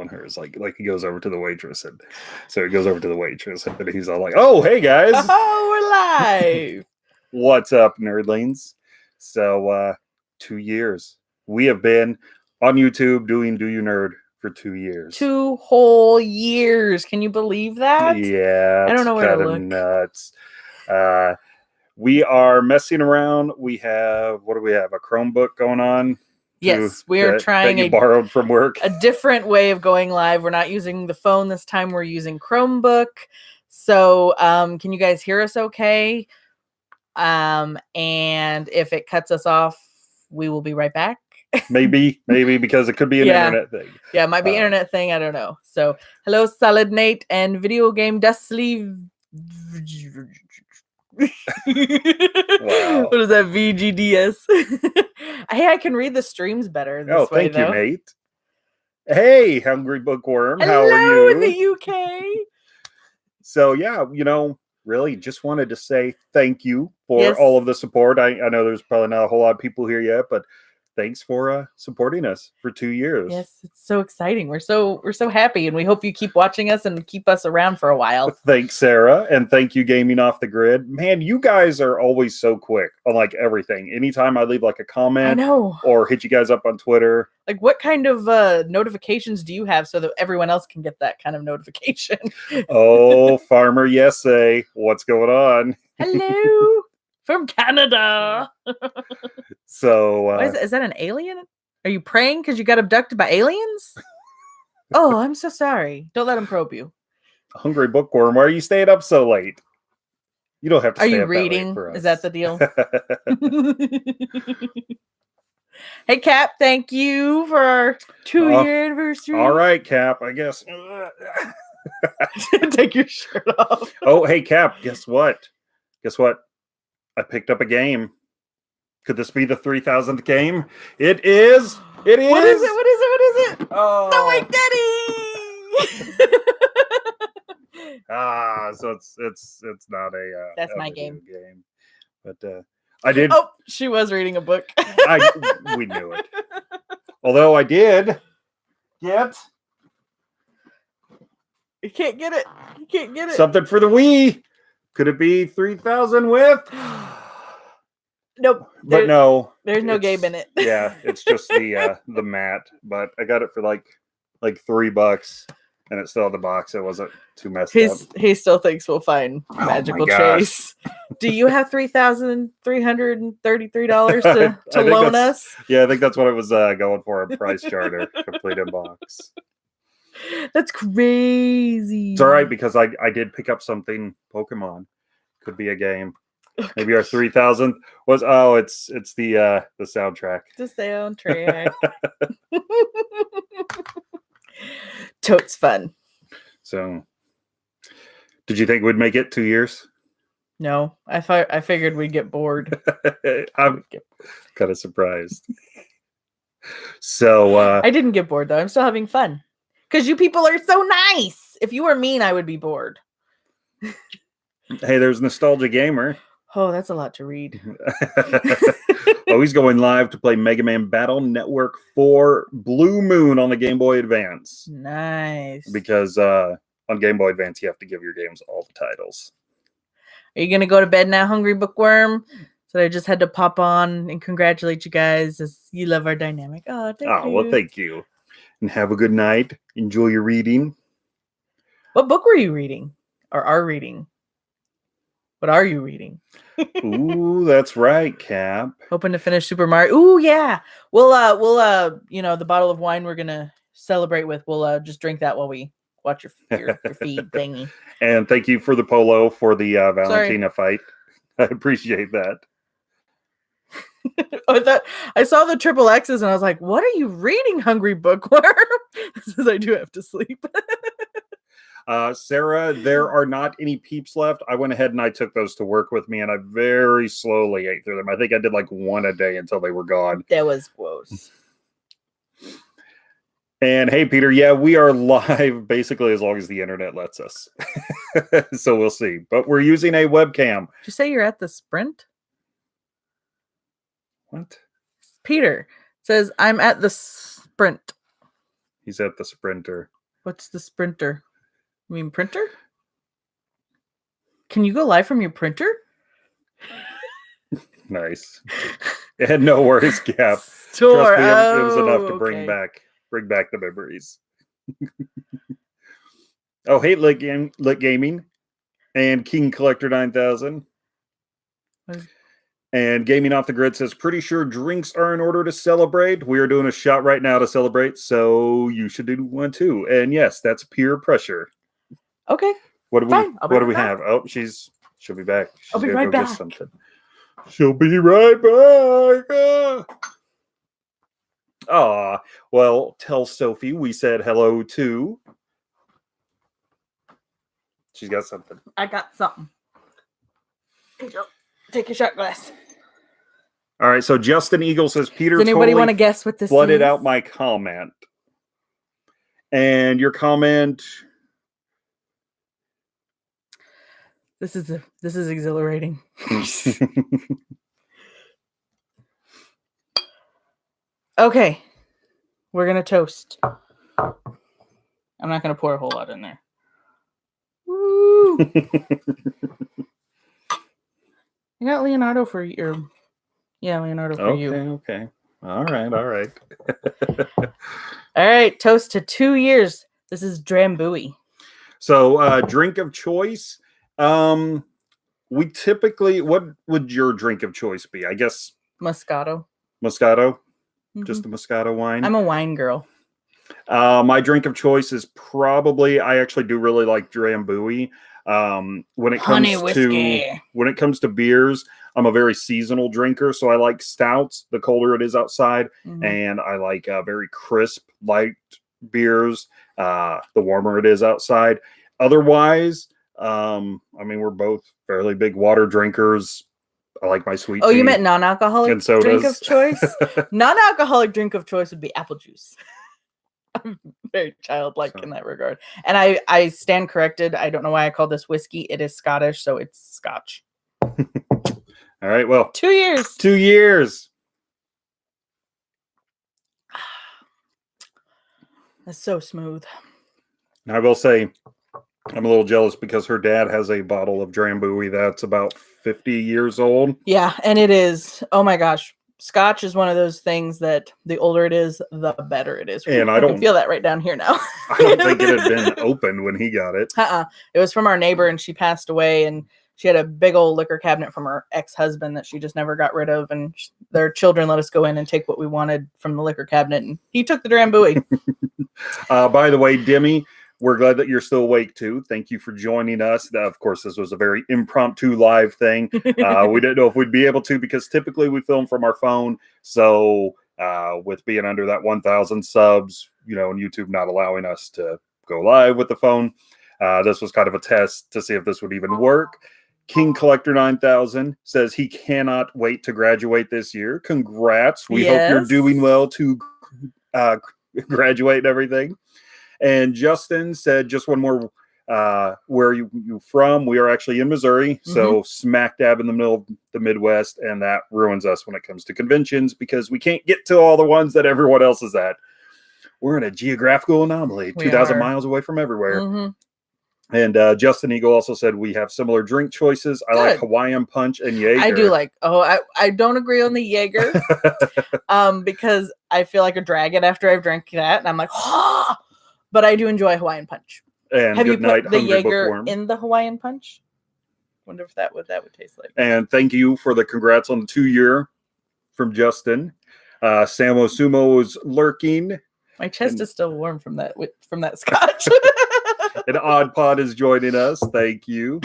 on hers. Like he goes over to the waitress, and so he goes over to the waitress, and he's all like, "Oh, hey guys, oh, we're live. What's up, nerdlings?" So 2 years we have been on YouTube doing Do You Nerd for 2 years. 2 whole years. Can you believe that? Yeah, I don't know where to look. Nuts. We are messing around. We have, what do we have? A Chromebook going on? Yes, we are trying that you borrowed from work. A different way of going live. We're not using the phone this time. We're using Chromebook. So can you guys hear us okay? And if it cuts us off, we will be right back. maybe because it could be an internet thing. Yeah, it might be internet thing. I don't know. So hello, Solid Nate and Video Game Dust Sleeve. Wow. What is that? VGDS. Hey, I can read the streams better this way, thank you, Nate. Hey, Hungry Bookworm. Hello, how are you? in the UK. So yeah, really just wanted to say thank you for all of the support. I know there's probably not a whole lot of people here yet, but thanks for supporting us for 2 years. Yes, it's so exciting. We're so happy, and we hope you keep watching us and keep us around for a while. Thanks, Sarah, and thank you, Gaming Off the Grid. Man, you guys are always so quick on like everything. Anytime I leave like a comment, I know, or hit you guys up on Twitter. Like, what kind of notifications do you have so that everyone else can get that kind of notification? Oh, Farmer Yesay, what's going on? Hello. From Canada. So is that an alien? Are you praying because you got abducted by aliens? Oh, I'm so sorry. Don't let them probe you. Hungry Bookworm, why are you staying up so late? You don't have to. Are stay you up reading? That late for us. Is that the deal? Hey, Cap, thank you for our 2-year anniversary. All right, Cap, I guess. Take your shirt off. Oh, hey, Cap, guess what? I picked up a game. Could this be the 3000th game? It is. It is. What is it? Oh, no, wait, Daddy. So it's not a. That's my game. But I did. Oh, she was reading a book. We knew it. Although I did get. You can't get it. Something for the Wii. Could it be 3000 with? Nope. But no. There's no game in it. Yeah, it's just the mat. But I got it for like $3, and it's still in the box. It wasn't too messed up. He still thinks we'll find Magical Chase. Do you have $3,333 to loan us? Yeah, I think that's what I was going for. A price charter, complete in box. That's crazy. It's all right because I did pick up something Pokemon. Could be a game. Maybe our 3000th was. Oh, it's the soundtrack. The soundtrack. Totes fun. So, did you think we'd make it 2 years? No, I figured we'd get bored. I'm kind of surprised. So I didn't get bored though. I'm still having fun. Because you people are so nice. If you were mean, I would be bored. Hey, there's Nostalgia Gamer. Oh, that's a lot to read. Oh, he's going live to play Mega Man Battle Network 4 Blue Moon on the Game Boy Advance. Nice. Because on Game Boy Advance, you have to give your games all the titles. Are you going to go to bed now, Hungry Bookworm? So I just had to pop on and congratulate you guys as you love our dynamic. Oh, thank you. Well, thank you. And have a good night. Enjoy your reading. What book were you reading? Or are reading? What are you reading? Ooh, that's right, Cap. Hoping to finish Super Mario. Ooh, yeah. We'll the bottle of wine we're gonna celebrate with, we'll just drink that while we watch your feed thingy. And thank you for the polo for the Valentina fight. I appreciate that. I saw the triple X's and I was like, what are you reading, Hungry Bookworm? Says I do have to sleep. Sarah, there are not any Peeps left. I went ahead and I took those to work with me, and I very slowly ate through them. I think I did like one a day until they were gone. That was gross. And hey, Peter, yeah, we are live basically as long as the internet lets us. So we'll see. But we're using a webcam. Did you say you're at the Sprint? What? Peter says, I'm at the Sprint. He's at the Sprinter. What's the Sprinter? You mean printer? Can you go live from your printer? Nice. It had no worries gap. Sure. Trust me, it was enough to bring back the memories. Oh, hey, Lit Gaming and King Collector 9000. And Gaming Off the Grid says, pretty sure drinks are in order to celebrate. We are doing a shot right now to celebrate, so you should do one too. And yes, that's peer pressure. Okay. What do we have? Oh, she'll be back. I'll be right back. Something. She'll be right back. Well, tell Sophie we said hello too. She's got something. I got something. Take your shot glass. All right, so Justin Eagle says, Peter, does anybody want to guess what this flooded is? out my comment. And your comment... This is exhilarating. Okay. We're going to toast. I'm not going to pour a whole lot in there. Woo! I got Leonardo for your... Yeah, Leonardo for you. Okay. All right. All right, toast to 2 years. This is Drambuie. So, drink of choice. We typically... What would your drink of choice be? I guess... Moscato. Moscato? Mm-hmm. Just a Moscato wine? I'm a wine girl. My drink of choice is probably... I actually do really like Drambuie. When it comes to beers, I'm a very seasonal drinker, so I like stouts the colder it is outside, and I like very crisp light beers the warmer it is outside. Otherwise, we're both fairly big water drinkers. I like my sweet tea. You meant non-alcoholic drink of choice? Non-alcoholic drink of choice would be apple juice. I'm very childlike in that regard. And I stand corrected. I don't know why I call this whiskey. It is Scottish, so it's Scotch. All right, well. 2 years. 2 years. That's so smooth. I will say, I'm a little jealous because her dad has a bottle of Drambuie that's about 50 years old. Yeah, and it is. Oh my gosh. Scotch is one of those things that the older it is, the better it is. And I can feel that right down here now. I don't think it had been opened when he got it. It was from our neighbor, and she passed away, and she had a big old liquor cabinet from her ex-husband that she just never got rid of, and their children let us go in and take what we wanted from the liquor cabinet, and he took the Drambuie. By the way, Demi, we're glad that you're still awake too. Thank you for joining us. Of course, this was a very impromptu live thing. We didn't know if we'd be able to because typically we film from our phone. So with being under that 1,000 subs, and YouTube not allowing us to go live with the phone, this was kind of a test to see if this would even work. King Collector 9000 says he cannot wait to graduate this year. Congrats. We hope you're doing well to graduate and everything. And Justin said, just one more, where are you from? We are actually in Missouri, so smack dab in the middle of the Midwest, and that ruins us when it comes to conventions because we can't get to all the ones that everyone else is at. We're in a geographical anomaly, 2,000 miles away from everywhere. And Justin Eagle also said we have similar drink choices. I like Hawaiian Punch and Jaeger. I do like. I don't agree on the Jaeger because I feel like a dragon after I've drank that, and I'm like, but I do enjoy Hawaiian Punch. And have you put the Jaeger in the Hawaiian Punch? Wonder if that would taste like. And thank you for the congrats on the 2 year from Justin. Samo Sumo is lurking. My chest is still warm from that scotch. And OddPod is joining us. Thank you.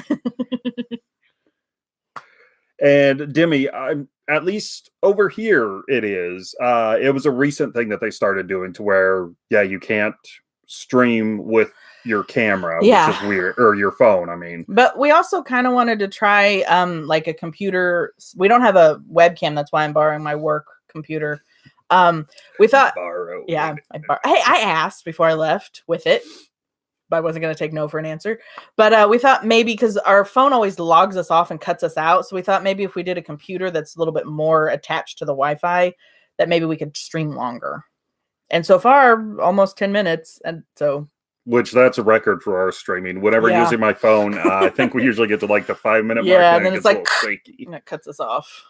And Demi, at least over here it is. It was a recent thing that they started doing to where, you can't stream with your camera, which is weird, or your phone, I mean. But we also kind of wanted to try like a computer. We don't have a webcam, that's why I'm borrowing my work computer. We thought, I asked before I left with it, but I wasn't going to take no for an answer. But we thought maybe because our phone always logs us off and cuts us out, so we thought maybe if we did a computer that's a little bit more attached to the Wi-Fi, that maybe we could stream longer. And so far, almost 10 minutes. And so. Which that's a record for our streaming. Whenever using my phone, I think we usually get to like the 5-minute mark. And then it's like, a little shaky. And it cuts us off.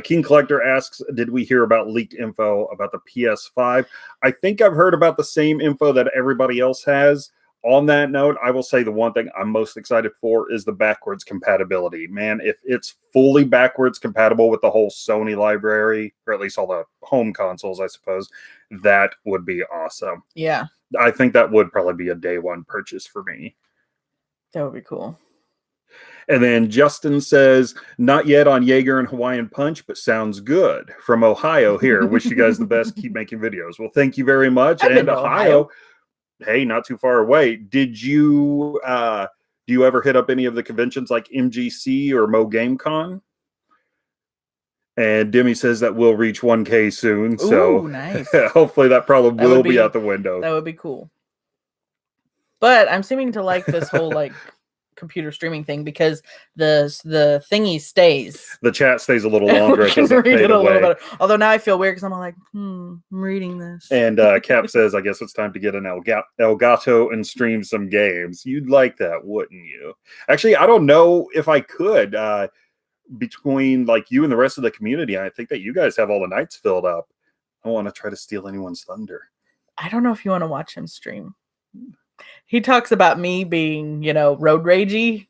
King Collector asks, did we hear about leaked info about the PS5? I think I've heard about the same info that everybody else has. On that note, I will say the one thing I'm most excited for is the backwards compatibility. Man, if it's fully backwards compatible with the whole Sony library, or at least all the home consoles, I suppose, that would be awesome. Yeah. I think that would probably be a day one purchase for me. That would be cool. And then Justin says, not yet on Jaeger and Hawaiian Punch, but sounds good. From Ohio here. Wish you guys the best. Keep making videos. Well, thank you very much. And Ohio. Hey, not too far away. Did you do you ever hit up any of the conventions like MGC or Mo Game Con? And Demi says that we'll reach 1K soon. So nice. Hopefully that probably will be out the window. That would be cool. But I'm seeming to like this whole like computer streaming thing because the thingy stays. The chat stays a little longer. It doesn't fade away. Although now I feel weird because I'm all like, I'm reading this. And Cap says, I guess it's time to get an Elgato and stream some games. You'd like that, wouldn't you? Actually, I don't know if I could. Between like you and the rest of the community, I think that you guys have all the nights filled up. I don't want to try to steal anyone's thunder. I don't know if you want to watch him stream. He talks about me being, road ragey.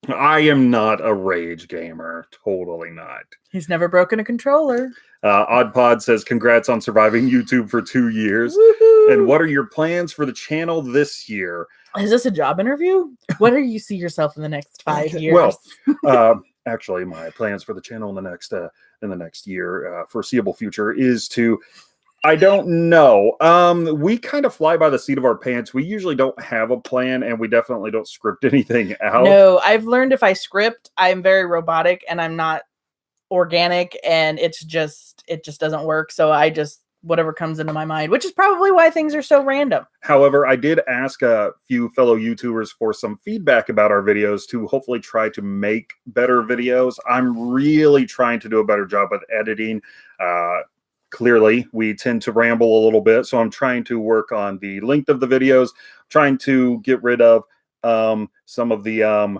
I am not a rage gamer. Totally not. He's never broken a controller. OddPod says, congrats on surviving YouTube for 2 years. Woo-hoo! And what are your plans for the channel this year? Is this a job interview? What do you see yourself in the next 5 years? Well, actually, my plans for the channel in the next year, foreseeable future, is to... I don't know. We kind of fly by the seat of our pants. We usually don't have a plan, and we definitely don't script anything out. No, I've learned if I script, I'm very robotic, and I'm not organic, and it just doesn't work. So I just whatever comes into my mind, which is probably why things are so random. However, I did ask a few fellow YouTubers for some feedback about our videos to hopefully try to make better videos. I'm really trying to do a better job with editing. Clearly, we tend to ramble a little bit, so I'm trying to work on the length of the videos, trying to get rid of some of the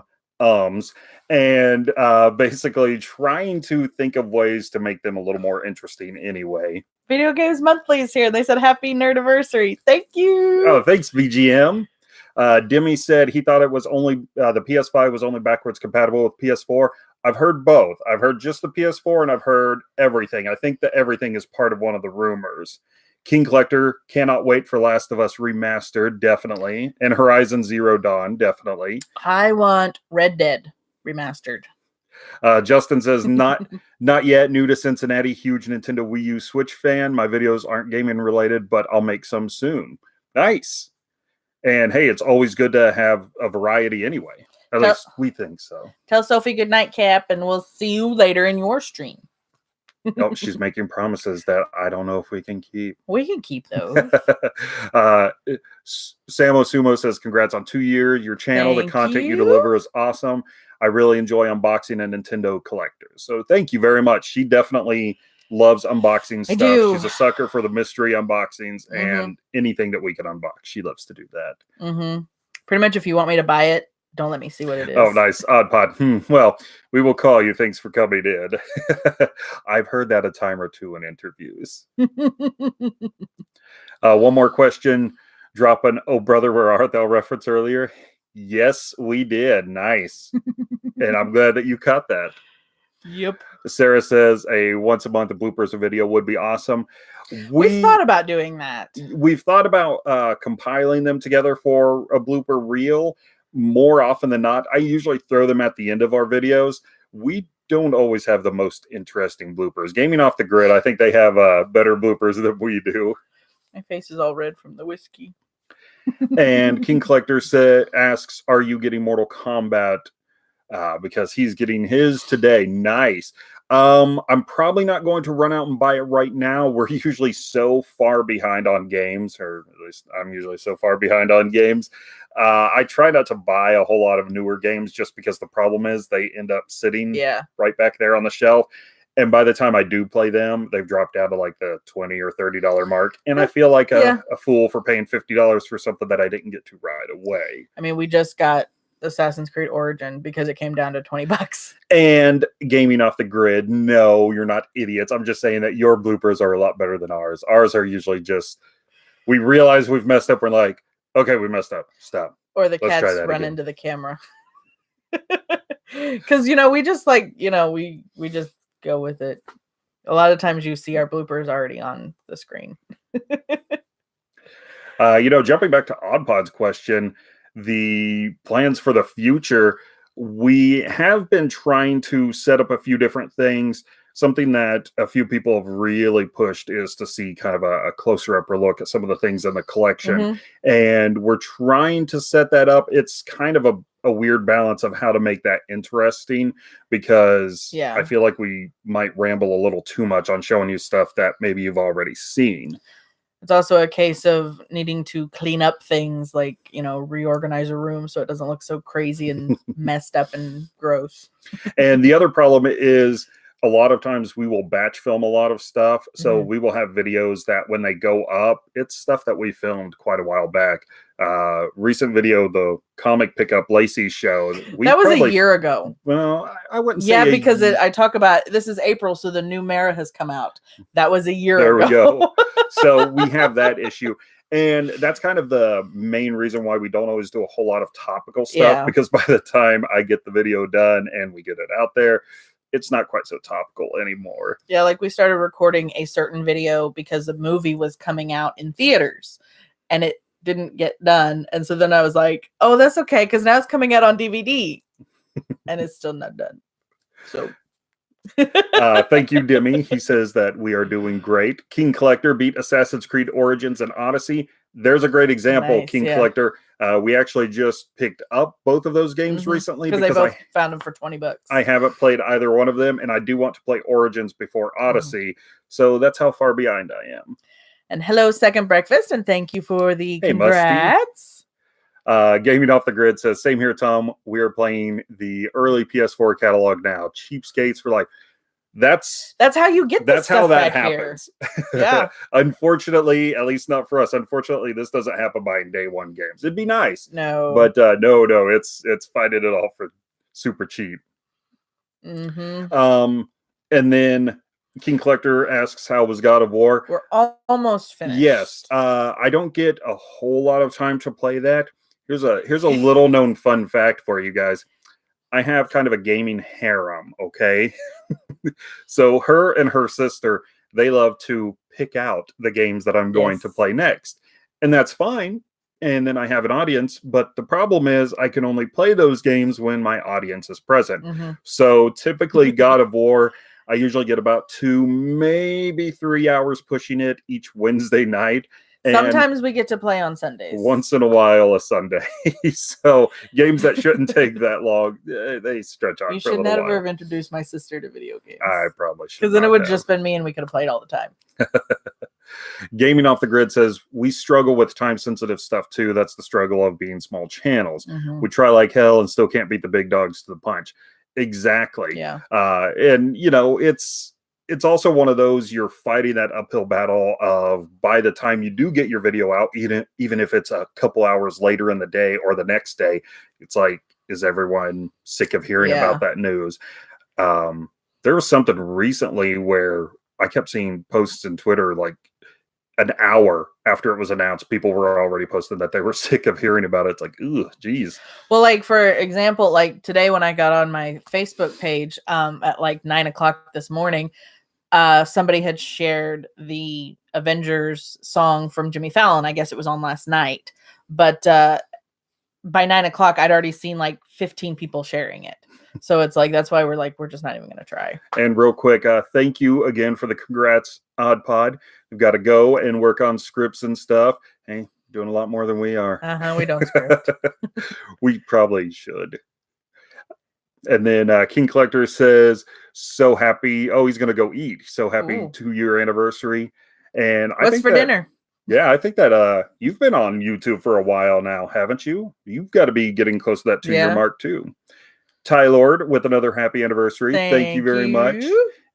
and basically trying to think of ways to make them a little more interesting anyway. Video Games Monthly is here. They said happy Nerdiversary. Thank you. Oh, thanks, VGM. Demi said he thought it was only the PS5 was only backwards compatible with PS4. I've heard both. I've heard just the PS4 and I've heard everything. I think that everything is part of one of the rumors. King Collector, cannot wait for Last of Us Remastered, definitely. And Horizon Zero Dawn, definitely. I want Red Dead Remastered. Justin says, not yet, new to Cincinnati, huge Nintendo Wii U Switch fan. My videos aren't gaming related, but I'll make some soon. Nice. And hey, it's always good to have a variety anyway. At least we think so. Tell Sophie good night, Cap, and we'll see you later in your stream. Nope, she's making promises that I don't know if we can keep. We can keep those. Samo Sumo says, congrats on 2 years. Your channel, the content you deliver is awesome. I really enjoy unboxing and Nintendo collectors. So thank you very much. She definitely loves unboxing stuff. She's a sucker for the mystery unboxings and anything that we can unbox. She loves to do that. Pretty much if you want me to buy it, don't let me see what it is. Oh, nice. OddPod. Well, we will call you. Thanks for coming in. I've heard that a time or two in interviews. One more question. Drop an "Oh Brother, Where Art Thou" reference earlier. Yes, we did. Nice. And I'm glad that you caught that. Yep. Sarah says a once a month bloopers video would be awesome. We've thought about doing that. We've thought about compiling them together for a blooper reel. More often than not, I usually throw them at the end of our videos. We don't always have the most interesting bloopers. Gaming Off the Grid, I think they have better bloopers than we do. My face is all red from the whiskey. And King Collector asks, are you getting Mortal Kombat? Because he's getting his today. Nice. I'm probably not going to run out and buy it right now. We're usually so far behind on games, or at least I'm usually so far behind on games. I try not to buy a whole lot of newer games just because the problem is they end up sitting right back there on the shelf. And by the time I do play them, they've dropped down to like the $20 or $30 mark. And I feel like a fool for paying $50 for something that I didn't get to right away. I mean, we just got Assassin's Creed Origin because it came down to $20. And Gaming Off the Grid, no, you're not idiots. I'm just saying that your bloopers are a lot better than ours. Ours are usually just, we realize we've messed up. We're like, okay, we messed up. Stop. Or the cats run into the camera. Because, we just we just go with it. A lot of times you see our bloopers already on the screen. Jumping back to OddPod's question, the plans for the future, we have been trying to set up a few different things. Something that a few people have really pushed is to see kind of a closer upper look at some of the things in the collection. And we're trying to set that up. It's kind of a weird balance of how to make that interesting, because I feel like we might ramble a little too much on showing you stuff that maybe you've already seen. It's also a case of needing to clean up things, like, reorganize a room so it doesn't look so crazy and messed up and gross. And the other problem is, a lot of times we will batch film a lot of stuff. So we will have videos that when they go up, it's stuff that we filmed quite a while back. Recent video, the comic pickup Lacey show. That was a year ago. Well, I wouldn't say. Yeah, because I talk about, this is April, so the new Mara has come out. That was a year ago. There we go. So we have that issue. And that's kind of the main reason why we don't always do a whole lot of topical stuff, because by the time I get the video done and we get it out there, it's not quite so topical anymore. Yeah, like we started recording a certain video because the movie was coming out in theaters and it didn't get done. And so then I was like, oh, that's okay, because now it's coming out on DVD and it's still not done. So thank you, Demi. He says that we are doing great. King Collector beat Assassin's Creed Origins and Odyssey. There's a great example, King Collector. We actually just picked up both of those games recently because I found them for $20. I haven't played either one of them, and I do want to play Origins before Odyssey. So that's how far behind I am. And hello, Second Breakfast, and thank you for the congrats. Gaming Off the Grid says, same here, Tom. We are playing the early PS4 catalog now. Cheapskates for like, that's how you get this stuff. That's how that happens. Yeah. Unfortunately, at least not for us. Unfortunately, this doesn't happen buying day one games. It'd be nice. No. But no, it's finding it all for super cheap. And then King Collector asks, how was God of War? We're almost finished. Yes. I don't get a whole lot of time to play that. Here's a little known fun fact for you guys. I have kind of a gaming harem, okay? So her and her sister, they love to pick out the games that I'm going to play next. And that's fine. And then I have an audience, but the problem is I can only play those games when my audience is present. So typically God of War, I usually get about 2, maybe 3 hours pushing it each Wednesday night. And sometimes we get to play on Sundays. Once in a while, a Sunday. So games that shouldn't take that long, they stretch on for a little while. You should never have introduced my sister to video games. I probably should. Because then it would have just been me and we could have played all the time. Gaming Off the Grid says, we struggle with time-sensitive stuff too. That's the struggle of being small channels. We try like hell and still can't beat the big dogs to the punch. Exactly. Yeah. And, it's also one of those, you're fighting that uphill battle of, by the time you do get your video out, even if it's a couple hours later in the day or the next day, it's like, is everyone sick of hearing about that news? There was something recently where I kept seeing posts in Twitter, like an hour after it was announced, people were already posting that they were sick of hearing about it. It's like, ooh, geez. Well, like, for example, like today when I got on my Facebook page at like 9 o'clock this morning, somebody had shared the Avengers song from Jimmy Fallon. I guess it was on last night. But by 9 o'clock, I'd already seen like 15 people sharing it. So it's like, that's why we're just not even going to try. And real quick, thank you again for the congrats, OddPod. We've got to go and work on scripts and stuff. Hey, doing a lot more than we are. We don't script. We probably should. And then King Collector says, so happy. Oh, he's going to go eat. So happy 2-year anniversary. And I what's think for dinner? Yeah, I think that you've been on YouTube for a while now, haven't you? You've got to be getting close to that 2-year mark too. Ty Lord with another happy anniversary. Thank you very much.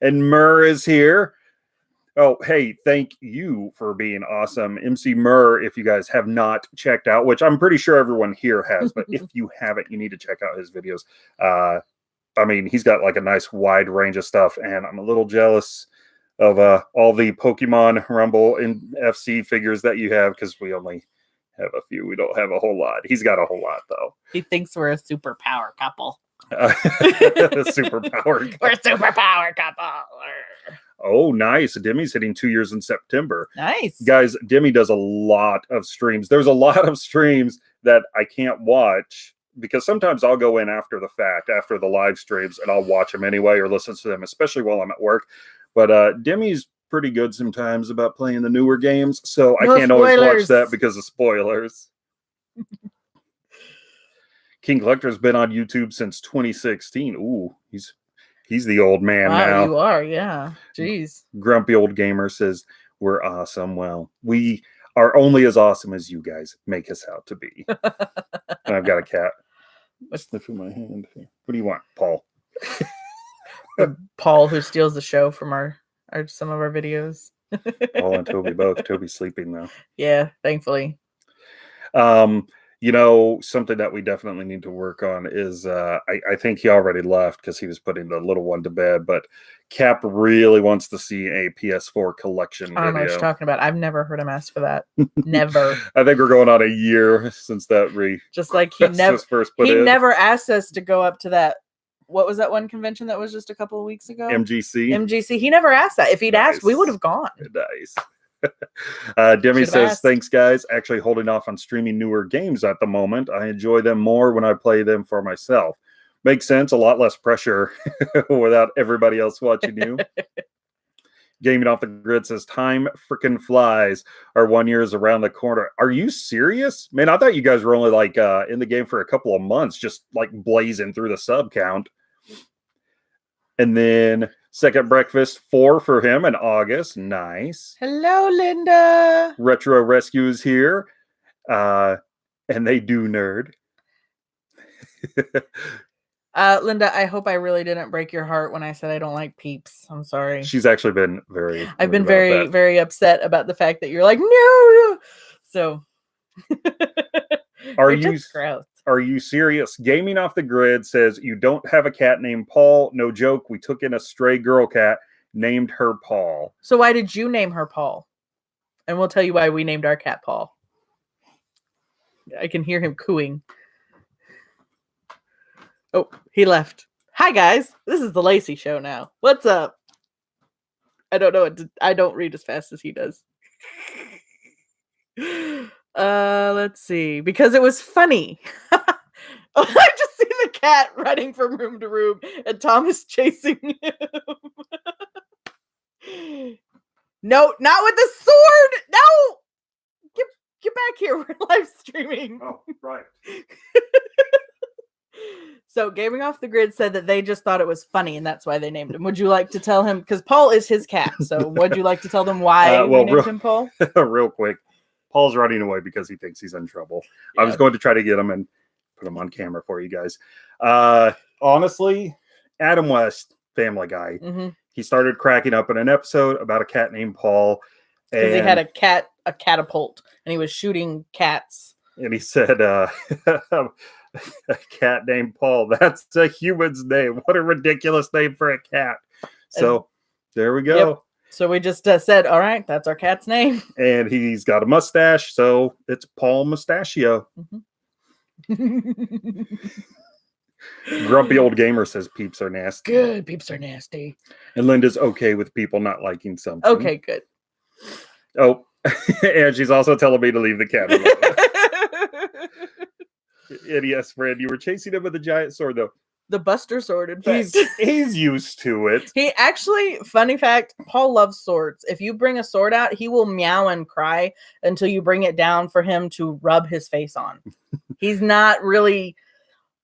And Murr is here. Oh, hey, thank you for being awesome. MC Murr, if you guys have not checked out, which I'm pretty sure everyone here has, but if you haven't, you need to check out his videos. I mean, he's got like a nice wide range of stuff, and I'm a little jealous of all the Pokemon Rumble and FC figures that you have, because we only have a few. We don't have a whole lot. He's got a whole lot, though. He thinks we're a superpower couple. Superpower. We're a superpower couple. Oh, nice. Demi's hitting 2 years in September. Nice. Guys, Demi does a lot of streams. There's a lot of streams that I can't watch because sometimes I'll go in after the fact, after the live streams, and I'll watch them anyway or listen to them, especially while I'm at work. But Demi's pretty good sometimes about playing the newer games, so I can't always watch that because of spoilers. King Collector's been on YouTube since 2016. Ooh, he's the old man now. You are, yeah. Jeez. Grumpy Old Gamer says, we're awesome. Well, we are only as awesome as you guys make us out to be. And I've got a cat. Sniffing my hand here. What do you want, Paul? Paul, who steals the show from our some of our videos. Paul and Toby both. Toby's sleeping though. Yeah, thankfully. You know, something that we definitely need to work on is I think he already left because he was putting the little one to bed, but Cap really wants to see a PS4 collection video. I don't know what you're talking about. I've never heard him ask for that. Never. I think we're going on a year since that just like he never first put in. He never asked us to go up to that. What was that one convention that was just a couple of weeks ago? MGC. He never asked that. If he'd asked, we would have gone. Nice. Demi says, thanks guys. Actually holding off on streaming newer games at the moment. I enjoy them more when I play them for myself. Makes sense. A lot less pressure without everybody else watching you. Gaming Off the Grid says, time freaking flies. Our 1 year is around the corner. Are you serious? Man, I thought you guys were only like in the game for a couple of months, just like blazing through the sub count. And then Second Breakfast 4 for him in August. Nice. Hello, Linda. Retro Rescue is here. And they do nerd. Linda, I hope I really didn't break your heart when I said I don't like Peeps. I'm sorry. She's actually been I've been very upset about the fact that you're like, no. So Are you serious? Gaming Off the Grid says you don't have a cat named Paul. No joke. We took in a stray girl cat, named her Paul. So why did you name her Paul? And we'll tell you why we named our cat Paul. I can hear him cooing. Oh, he left. Hi guys, this is the Lacey Show now. What's up? I don't know. I don't read as fast as he does. Let's see. Because it was funny. I just see the cat running from room to room and Thomas chasing him. No, not with the sword. No, get back here. We're live streaming. Oh, right. So Gaming Off the Grid said that they just thought it was funny and that's why they named him. Would you like to tell him? Because Paul is his cat. So would you like to tell them why we named him Paul? Real quick. Paul's running away because he thinks he's in trouble. Yeah. I was going to try to get him and put him on camera for you guys. Honestly, Adam West, Family Guy, he started cracking up in an episode about a cat named Paul. Because he had a catapult, and he was shooting cats. And he said, a cat named Paul. That's a human's name. What a ridiculous name for a cat. So there we go. Yep. So we just said, all right, that's our cat's name. And he's got a mustache, so it's Paul Mustachio. Grumpy Old Gamer says Peeps are nasty. Good, Peeps are nasty. And Linda's okay with people not liking something. Okay, good. Oh, and she's also telling me to leave the cat alone. And yes, Fred, you were chasing him with a giant sword, though. The Buster Sword, in fact. He's used to it. He actually, funny fact, Paul loves swords. If you bring a sword out, he will meow and cry until you bring it down for him to rub his face on. He's not really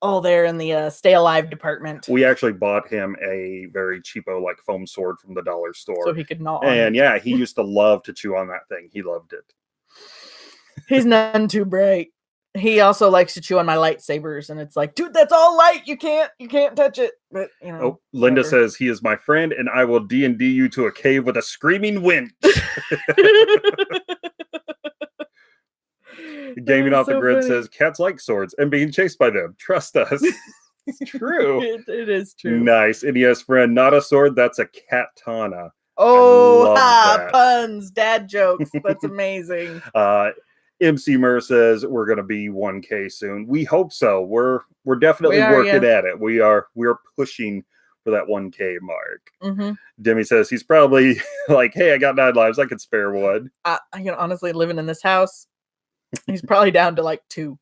there in the stay alive department. We actually bought him a very cheapo, like foam sword from the dollar store. So he could gnaw on it. Yeah, he used to love to chew on that thing. He loved it. He's none too bright. He also likes to chew on my lightsabers, and it's like, dude, that's all light. You can't touch it. But Linda says he is my friend, and I will D&D you to a cave with a screaming winch. Gaming Off the Grid says cats like swords and being chased by them. Trust us. It's true. It is true. Nice. NES friend, not a sword, that's a katana. Oh, puns, dad jokes. That's amazing. MC Murr says we're going to be 1K soon. We hope so. We're definitely working at it. We are pushing for that 1K mark. Mm-hmm. Demi says he's probably like, hey, I got 9 lives. I could spare one. Honestly, living in this house, he's probably down to like 2.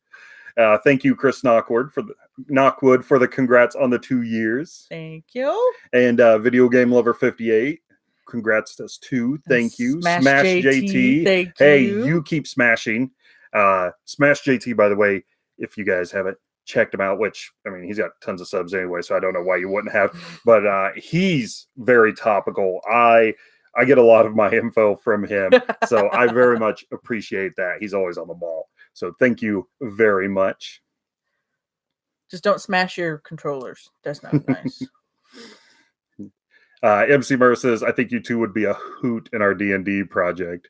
Thank you, Chris Knockwood, for the congrats on the 2 years. Thank you. And Video Game Lover 58. Congrats to us too. Thank you. Smash JT. Thank hey, you. You keep smashing. Smash JT, by the way, if you guys haven't checked him out, which, I mean, he's got tons of subs anyway, so I don't know why you wouldn't have. But he's very topical. I get a lot of my info from him, so I very much appreciate that. He's always on the ball. So thank you very much. Just don't smash your controllers. That's not nice. MC Murr says, I think you two would be a hoot in our D&D project.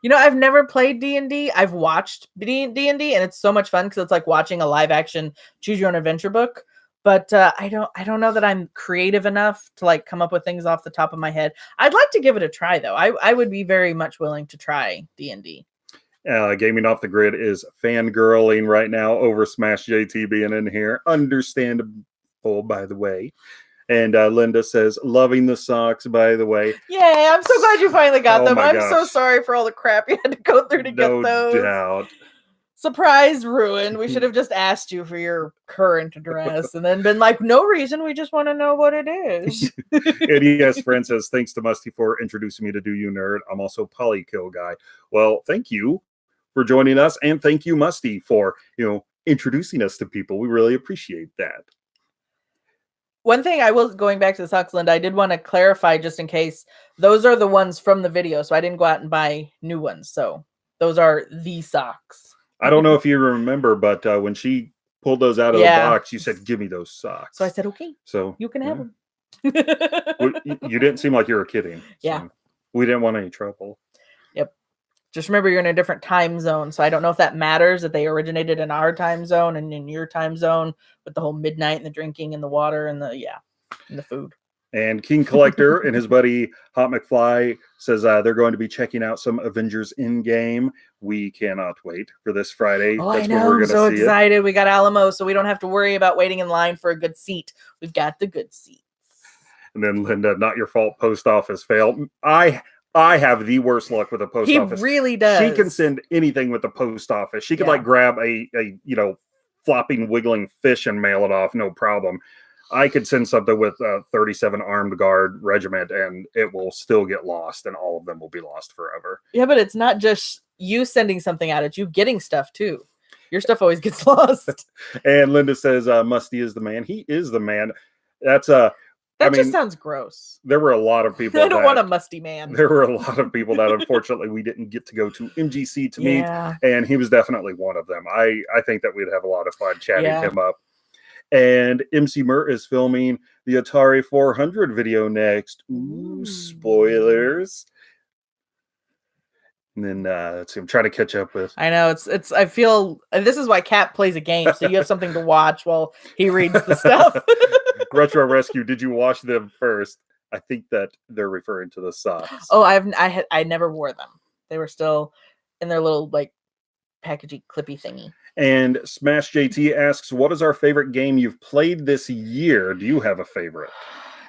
I've never played D&D. I've watched D&D, and it's so much fun because it's like watching a live action choose your own adventure book. But I don't know that I'm creative enough to like come up with things off the top of my head. I'd like to give it a try though. I would be very much willing to try D&D. Gaming Off the Grid is fangirling right now over Smash JT being in here. Understandable, by the way. And Linda says, loving the socks, by the way. Yeah, I'm so glad you finally got them. I'm gosh. so sorry for all the crap you had to go through to get those. No doubt. Surprise ruined. We should have just asked you for your current address and then been like, no reason. We just want to know what it is. NES friend says, thanks to Musty for introducing me to Do You Nerd. I'm also Polykill guy. Well, thank you for joining us. And thank you, Musty, for, introducing us to people. We really appreciate that. One thing going back to the socks, Linda, I did want to clarify just in case those are the ones from the video. So I didn't go out and buy new ones. So those are the socks. I don't know if you remember, but when she pulled those out of the box, you said, give me those socks. So I said, okay, so you can have them. You didn't seem like you were kidding. Yeah. So we didn't want any trouble. Yep. Just remember you're in a different time zone. So I don't know if that matters that they originated in our time zone and in your time zone with the whole midnight and the drinking and the water and the food. And King Collector and his buddy Hot McFly says they're going to be checking out some Avengers in-game. We cannot wait for this Friday. Oh, that's when we're going to see so excited. We got Alamo, so we don't have to worry about waiting in line for a good seat. We've got the good seat. And then Linda, not your fault, post office fail. I have the worst luck with the post office. He really does. She can send anything with the post office. She could grab a flopping, wiggling fish and mail it off, no problem. I could send something with a 37 armed guard regiment and it will still get lost and all of them will be lost forever. Yeah, but it's not just you sending something out, it's you getting stuff too. Your stuff always gets lost. And Linda says, Musty is the man. He is the man. That just sounds gross. There were a lot of people. I don't want a musty man. There were a lot of people that unfortunately we didn't get to go to MGC to meet. And he was definitely one of them. I think that we'd have a lot of fun chatting him up. And MC Murr is filming the Atari 400 video next. Ooh, spoilers. And then let's see, I'm trying to catch up with. I know it's. I feel this is why Cat plays a game, so you have something to watch while he reads the stuff. Retro Rescue. Did you watch them first? I think that they're referring to the socks. Oh, I never wore them. They were still in their little packagey clippy thingy. And Smash JT asks, what is our favorite game you've played this year? Do you have a favorite?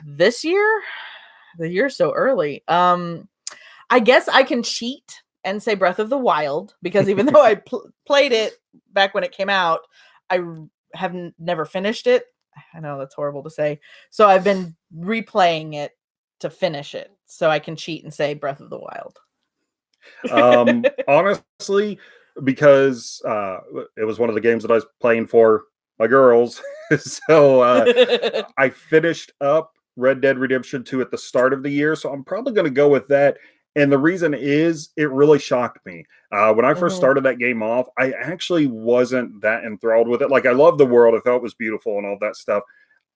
This year? The year's so early. I guess I can cheat and say Breath of the Wild, because even though I played it back when it came out, I have never finished it. I know that's horrible to say. So I've been replaying it to finish it. So I can cheat and say Breath of the Wild. Honestly, because it was one of the games that I was playing for my girls. So I finished up Red Dead Redemption 2 at the start of the year. So I'm probably going to go with that. And the reason is, it really shocked me. When I first Mhm. started that game off, I actually wasn't that enthralled with it. Like, I love the world. I thought it was beautiful and all that stuff.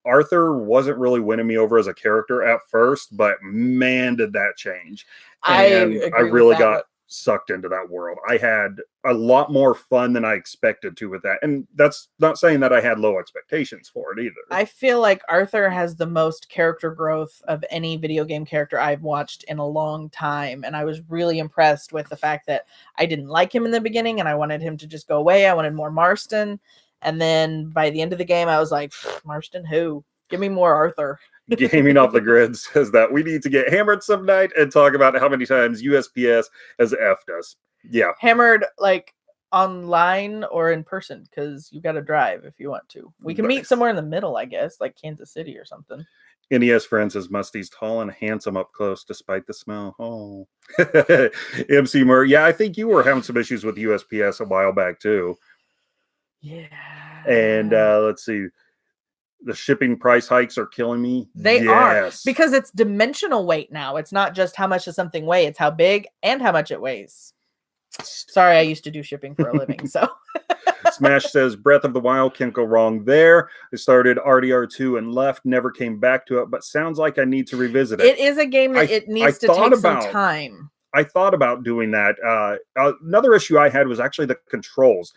Arthur wasn't really winning me over as a character at first, but man, did that change. I And I agree with really that, got but sucked into that world. I had a lot more fun than I expected to with that. And that's not saying that I had low expectations for it either. I feel like Arthur has the most character growth of any video game character I've watched in a long time. And I was really impressed with the fact that I didn't like him in the beginning and I wanted him to just go away. I wanted more Marston. And then by the end of the game, I was like, Marston, who? Give me more Arthur. Gaming Off the Grid says that we need to get hammered some night and talk about how many times USPS has effed us. Yeah. Hammered, like, online or in person, because you got to drive if you want to. We can meet somewhere in the middle, I guess, like Kansas City or something. NES friend says Musty's tall and handsome up close despite the smell. Oh. MC Murray. Yeah, I think you were having some issues with USPS a while back too. Yeah. And let's see. The shipping price hikes are killing me. They are, because it's dimensional weight now. It's not just how much does something weigh, it's how big and how much it weighs. Sorry, I used to do shipping for a living, so. Smash says Breath of the Wild, can't go wrong there. I started RDR2 and left, never came back to it, but sounds like I need to revisit it. It is a game that it needs to take some time. I thought about doing that. Another issue I had was actually the controls.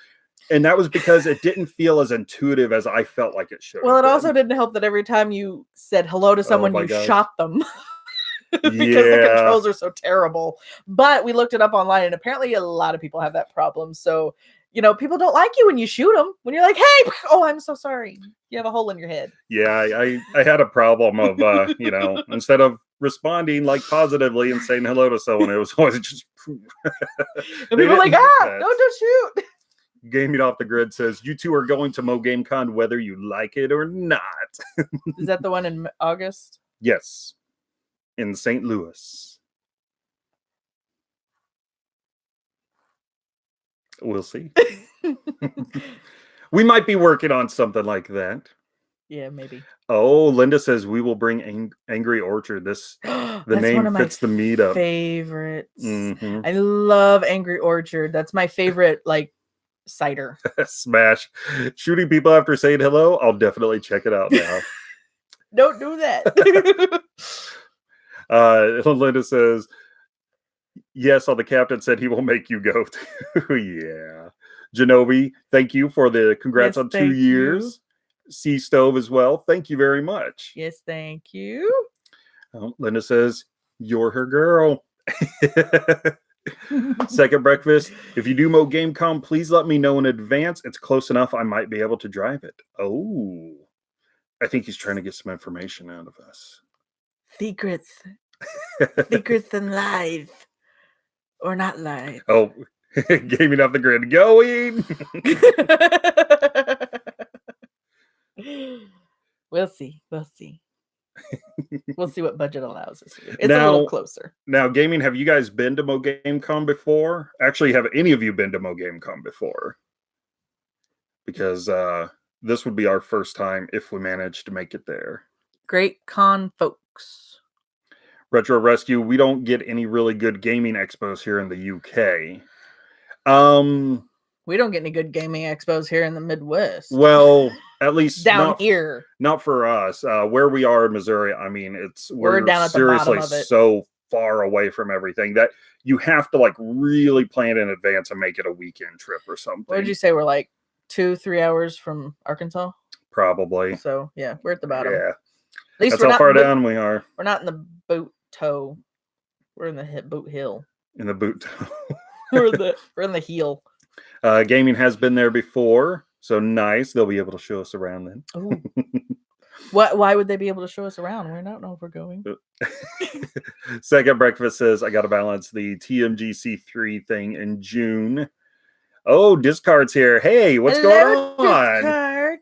And that was because it didn't feel as intuitive as I felt like it should. Well, it also didn't help that every time you said hello to someone, you shot them. Because the controls are so terrible. But we looked it up online, and apparently a lot of people have that problem. So, you know, people don't like you when you shoot them. When you're like, hey, oh, I'm so sorry. You have a hole in your head. Yeah, I had a problem of, you know, instead of responding like positively and saying hello to someone, it was always just... and people are like, don't shoot. Gaming Off the Grid says, you two are going to Mo Game Con whether you like it or not. Is that the one in August? Yes. In St. Louis. We'll see. We might be working on something like that. Yeah, maybe. Oh, Linda says we will bring Angry Orchard. The name fits the meetup. Favorites. Mm-hmm. I love Angry Orchard. That's my favorite, like, cider. Smash. Shooting people after saying hello. I'll definitely check it out now. Don't do that. Linda says, yes, the captain said he will make you go too. Yeah. Genovi, thank you for the congrats on 2 years. Sea Stove as well. Thank you very much. Yes, thank you. Linda says, you're her girl. Second breakfast. If you do Mo Gamecom, please let me know in advance. It's close enough I might be able to drive it. Oh, I think he's trying to get some information out of us. Secrets. Secrets and live. Or not live. Oh, Gaming Off the Grid going. We'll see. We'll see. We'll see what budget allows us. It's a little closer. Now, gaming, have you guys been to Mo Gamecom before? Actually, have any of you been to Mo Gamecom before? Because this would be our first time if we manage to make it there. Great con folks. Retro Rescue, we don't get any really good gaming expos here in the UK. We don't get any good gaming expos here in the Midwest. Well, at least down here. Not for us. Where we are in Missouri, I mean, we're down at seriously the bottom of it. So far away from everything that you have to like really plan in advance and make it a weekend trip or something. What did you say? We're like 2-3 hours from Arkansas? Probably. So yeah, we're at the bottom. Yeah. At least that's how far down we are. We're not in the boot toe. We're in the boot hill. In the boot toe. we're in the heel. Gaming has been there before, so nice. They'll be able to show us around then. Oh. Why would they be able to show us around? We don't know if we're going. Second breakfast says I got to balance the TMGC3 thing in June. Oh, Discard's here. Hey, what's going on? Discard.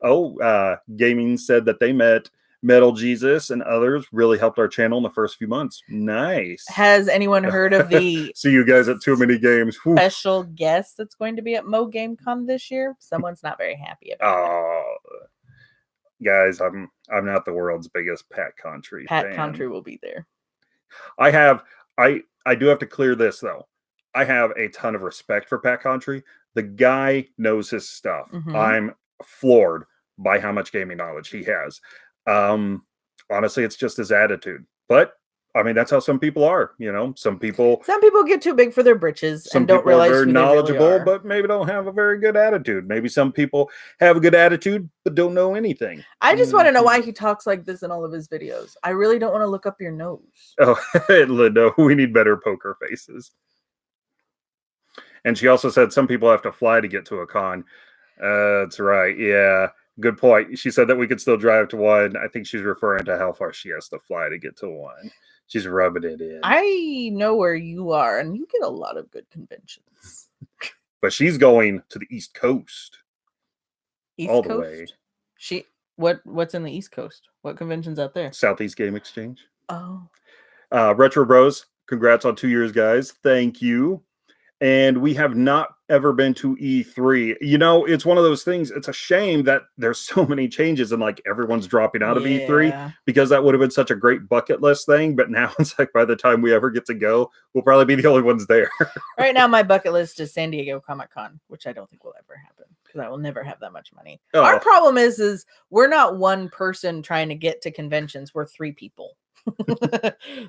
Oh, Gaming said that they met Metal Jesus and others, really helped our channel in the first few months. Nice. Has anyone heard of the see you guys at too many games? Special guest that's going to be at Mo Gamecom this year? Someone's not very happy about it. Guys, I'm not the world's biggest Pat Country fan. Pat Country will be there. I do have to clear this though. I have a ton of respect for Pat Contry. The guy knows his stuff. I'm floored by how much gaming knowledge he has. Honestly, it's just his attitude. But I mean, that's how some people are. Some people get too big for their britches and don't realize are very who knowledgeable, they really are. but maybe don't have a very good attitude. Maybe some people have a good attitude but don't know anything. I just want to know why he talks like this in all of his videos. I really don't want to look up your nose. Oh, Linda, we need better poker faces. And she also said some people have to fly to get to a con. That's right. Yeah. Good point. She said that we could still drive to one. I think she's referring to how far she has to fly to get to one. She's rubbing it in. I know where you are, and you get a lot of good conventions. But she's going to the East Coast. East all Coast? The way. What's in the East Coast? What convention's out there? Southeast Game Exchange. Oh. Retro Bros, congrats on 2 years, guys. Thank you. And we have not ever been to E3. It's one of those things. It's a shame that there's so many changes and like everyone's dropping out of E3 because that would have been such a great bucket list thing. But now it's like by the time we ever get to go, we'll probably be the only ones there. Right now, my bucket list is San Diego Comic-Con, which I don't think will ever happen because I will never have that much money. Oh. Our problem is we're not one person trying to get to conventions. We're 3 people.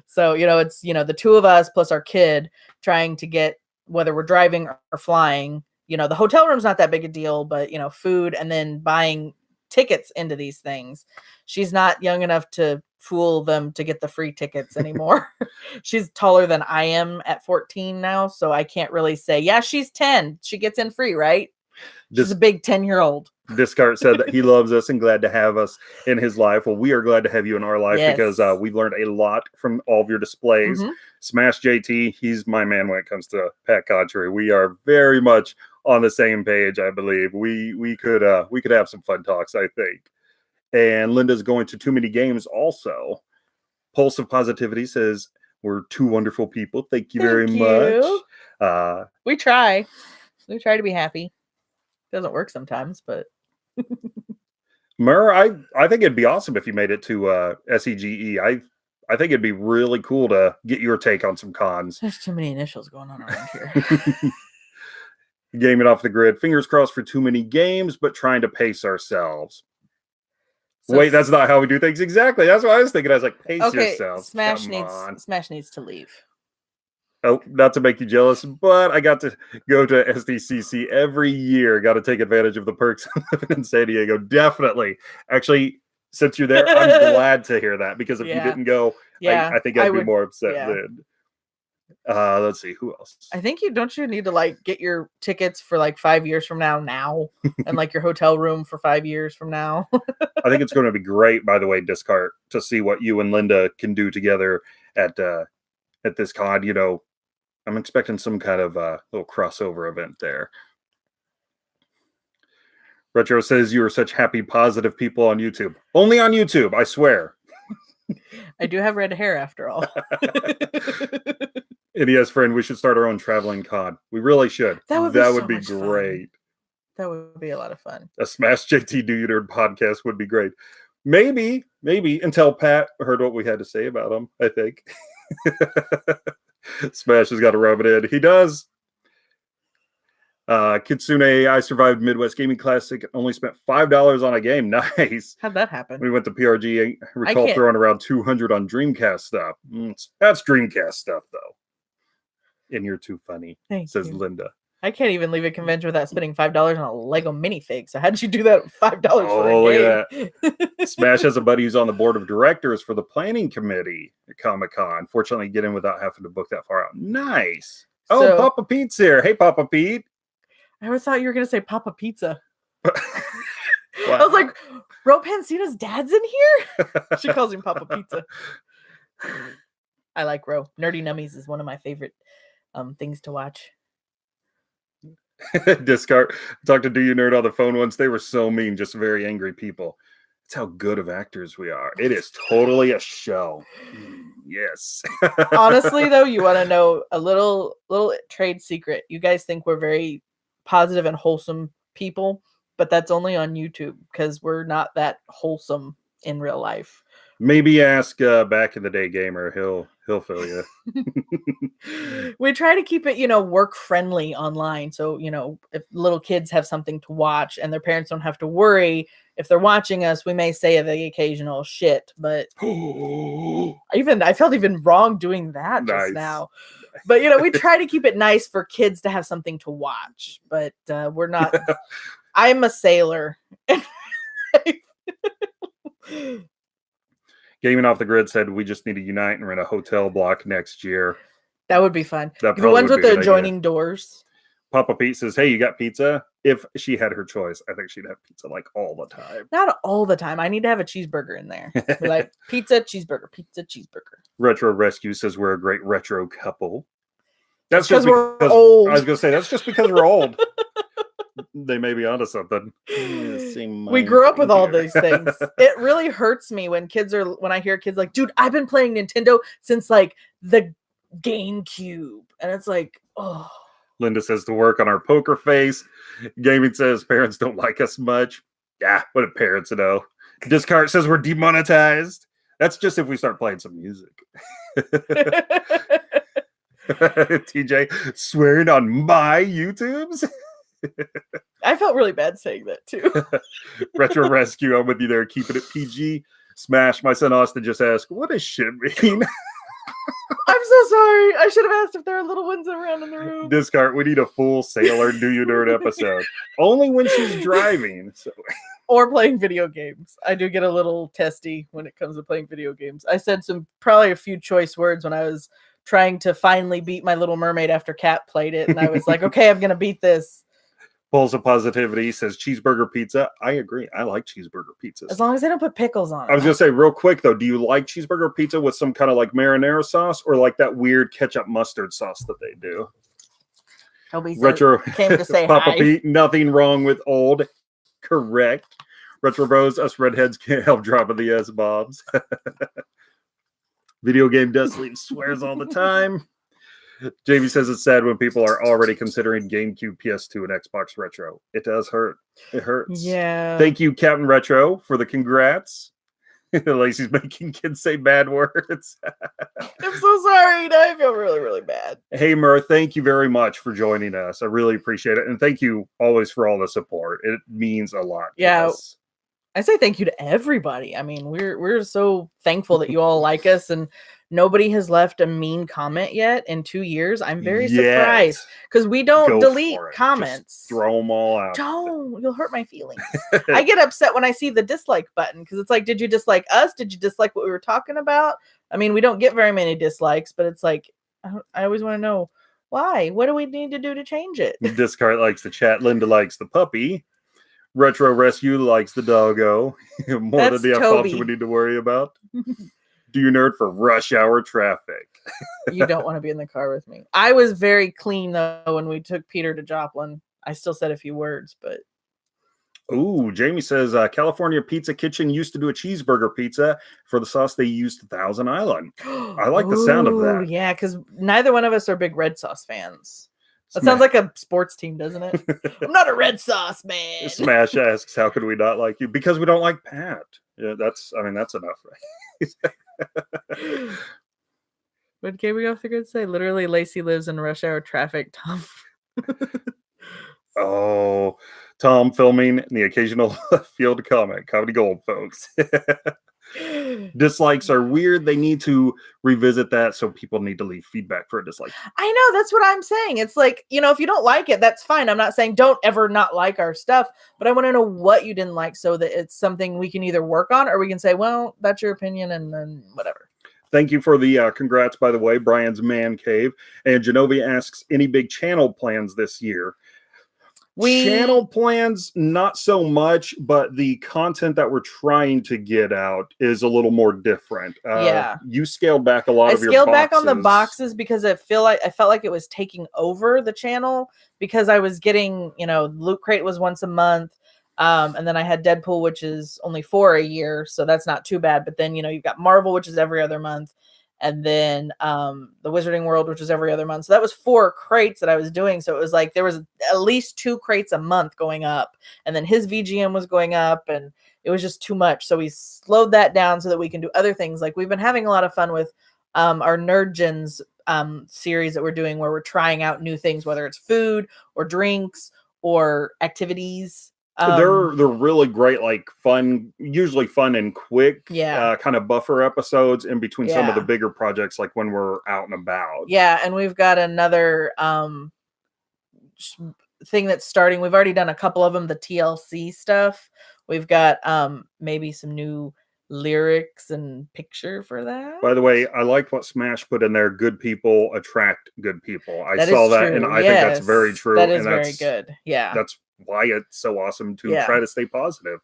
So, it's, the 2 of us plus our kid trying to get, whether we're driving or flying, the hotel room's not that big a deal, but, food and then buying tickets into these things. She's not young enough to fool them to get the free tickets anymore. She's taller than I am at 14 now, so I can't really say, yeah, she's 10. She gets in free, right? She's a big 10-year-old. Discard said that he loves us and glad to have us in his life. Well, we are glad to have you in our life because we've learned a lot from all of your displays. Smash JT, he's my man when it comes to Pat Contry. We are very much on the same page, I believe. We could have some fun talks, I think. And Linda's going to too many games also. Pulse of Positivity says, we're 2 wonderful people. Thank you very much. We try. We try to be happy. Doesn't work sometimes, but Mur, I think it'd be awesome if you made it to SEGE. I think it'd be really cool to get your take on some cons. There's too many initials going on around here. Gaming off the grid. Fingers crossed for too many games, but trying to pace ourselves. So wait, that's not how we do things exactly. That's what I was thinking. I was like, pace yourself. Smash needs to leave. Oh, not to make you jealous, but I got to go to SBCC every year. Got to take advantage of the perks of living in San Diego. Definitely. Actually, since you're there, I'm glad to hear that because if you didn't go, I think I'd be more upset then. Let's see, who else? I think you need to like get your tickets for like 5 years from now, and like your hotel room for 5 years from now. I think it's going to be great, by the way, Discard, to see what you and Linda can do together at this con. I'm expecting some kind of little crossover event there. Retro says you are such happy, positive people on YouTube. Only on YouTube, I swear. I do have red hair after all. NES friend, we should start our own traveling con. We really should. That would be great. Fun. That would be a lot of fun. A Smash JT Do You Nerd podcast would be great. Maybe until Pat heard what we had to say about him, I think. Smash has got to rub it in. He does. Kitsune, I survived Midwest Gaming Classic. Only spent $5 on a game. Nice. How'd that happen? We went to PRG. I recall throwing around $200 on Dreamcast stuff. That's Dreamcast stuff, though. And you're too funny, says Linda. I can't even leave a convention without spending $5 on a Lego minifig. So how did you do that with $5 for a game? Look at that. Smash has a buddy who's on the board of directors for the planning committee at Comic-Con. Fortunately, get in without having to book that far out. Nice. Oh, Papa Pete's here. Hey, Papa Pete. I always thought you were going to say Papa Pizza. Wow. I was like, Ro Pansina's dad's in here? She calls him Papa Pizza. I like Ro. Nerdy Nummies is one of my favorite things to watch. Discard. Talked to Do You Nerd on the phone once. They were so mean, just very angry people. That's how good of actors we are. It is totally a show. Yes. Honestly, though, you want to know a little trade secret. You guys think we're very positive and wholesome people, but that's only on YouTube because we're not that wholesome in real life. Maybe ask back in the day gamer. He'll fill you. We try to keep it, work friendly online. So, if little kids have something to watch and their parents don't have to worry if they're watching us, we may say the occasional shit, but I felt even wrong doing that just now. But we try to keep it nice for kids to have something to watch, but we're not. I'm a sailor. Gaming Off the Grid said we just need to unite and rent a hotel block next year. That would be fun. The ones with the adjoining doors. Papa Pete says, "Hey, you got pizza?" If she had her choice, I think she'd have pizza like all the time. Not all the time. I need to have a cheeseburger in there. Be like pizza, cheeseburger, pizza, cheeseburger. Retro Rescue says we're a great retro couple. That's just because we're old. I was gonna say that's just because we're old. They may be onto something. We grew up with all these things. It really hurts me when I hear kids like, dude, I've been playing Nintendo since like the GameCube. And it's like, oh. Linda says to work on our poker face. Gaming says parents don't like us much. Yeah, what do parents know? Discard says we're demonetized. That's just if we start playing some music. TJ swearing on my YouTubes. I felt really bad saying that too. Retro Rescue, I'm with you there. Keeping it PG. Smash. My son Austin just asked, what does shit mean? I'm so sorry. I should have asked if there are little ones around in the room. Discard, we need a full Sailor Do You Nerd episode. Only when she's driving. So. Or playing video games. I do get a little testy when it comes to playing video games. I said probably a few choice words when I was trying to finally beat My Little Mermaid after Kat played it. And I was like, okay, I'm going to beat this. Pulse of Positivity says cheeseburger pizza. I agree. I like cheeseburger pizzas. As long as they don't put pickles on it. I was going to say real quick, though, do you like cheeseburger pizza with some kind of like marinara sauce or like that weird ketchup mustard sauce that they do? Toby Retro came to say Papa hi. Pete, nothing wrong with old. Correct. Retro Bros, us redheads can't help dropping the S-bombs. Video game dust leaf swears all the time. Jamie says it's sad when people are already considering GameCube, PS2, and Xbox Retro. It does hurt. It hurts. Yeah. Thank you, Captain Retro, for the congrats. Lacey's making kids say bad words. I'm so sorry. Now I feel really, really bad. Hey, Mur, thank you very much for joining us. I really appreciate it. And thank you always for all the support. It means a lot. Yeah. I say thank you to everybody. I mean, we're so thankful that you all like us, and nobody has left a mean comment yet in 2 years. I'm very surprised because we don't delete comments. Just throw them all out. Don't. You'll hurt my feelings. I get upset when I see the dislike button because it's like, did you dislike us? Did you dislike what we were talking about? I mean, we don't get very many dislikes, but it's like, I always want to know why. What do we need to do to change it? Discard likes the chat. Linda likes the puppy. Retro Rescue likes the doggo. More than the F-bombs we need to worry about. Do you nerd for rush hour traffic? You don't want to be in the car with me. I was very clean, though, when we took Peter to Joplin. I still said a few words, but... Ooh, Jamie says, California Pizza Kitchen used to do a cheeseburger pizza. For the sauce, they used Thousand Island. I like the sound of that. Yeah, because neither one of us are big red sauce fans. That sounds like a sports team, doesn't it? I'm not a red sauce man. Smash asks, how could we not like you? Because we don't like Pat. Yeah, that's enough, right? What did Gaming Off the Grid say? Literally, Lacey lives in rush hour traffic, Tom. Oh, Tom filming the occasional field comment. Comedy gold, folks. Dislikes are weird. They need to revisit that, so people need to leave feedback for a dislike. I know, that's what I'm saying. It's like, if you don't like it, that's fine. I'm not saying don't ever not like our stuff, but I want to know what you didn't like so that it's something we can either work on or we can say, well, that's your opinion and then whatever. Thank you for the congrats, by the way. Brian's Man Cave. And Genovia asks, any big channel plans this year? Channel plans, not so much, but the content that we're trying to get out is a little more different. You scaled back a lot of your boxes. I scaled back on the boxes because I felt like it was taking over the channel because I was getting, Loot Crate was once a month. And then I had Deadpool, which is only 4 a year. So that's not too bad. But then, you've got Marvel, which is every other month. and then the Wizarding World, which was every other month. So that was 4 crates that I was doing. So it was like there was at least 2 crates a month going up, and then his VGM was going up, and it was just too much. So we slowed that down so that we can do other things. Like we've been having a lot of fun with our Nerd Gens series that we're doing, where we're trying out new things, whether it's food or drinks or activities. They're really great, like fun, usually fun and quick, kind of buffer episodes in between some of the bigger projects, like when we're out and about. Yeah, and we've got another thing that's starting. We've already done a couple of them, the TLC stuff. We've got maybe some new lyrics and picture for that. By the way, I like what Smash put in there. Good people attract good people. I saw that, and I think that's very true. That is very good. Yeah. That's why it's so awesome to try to stay positive.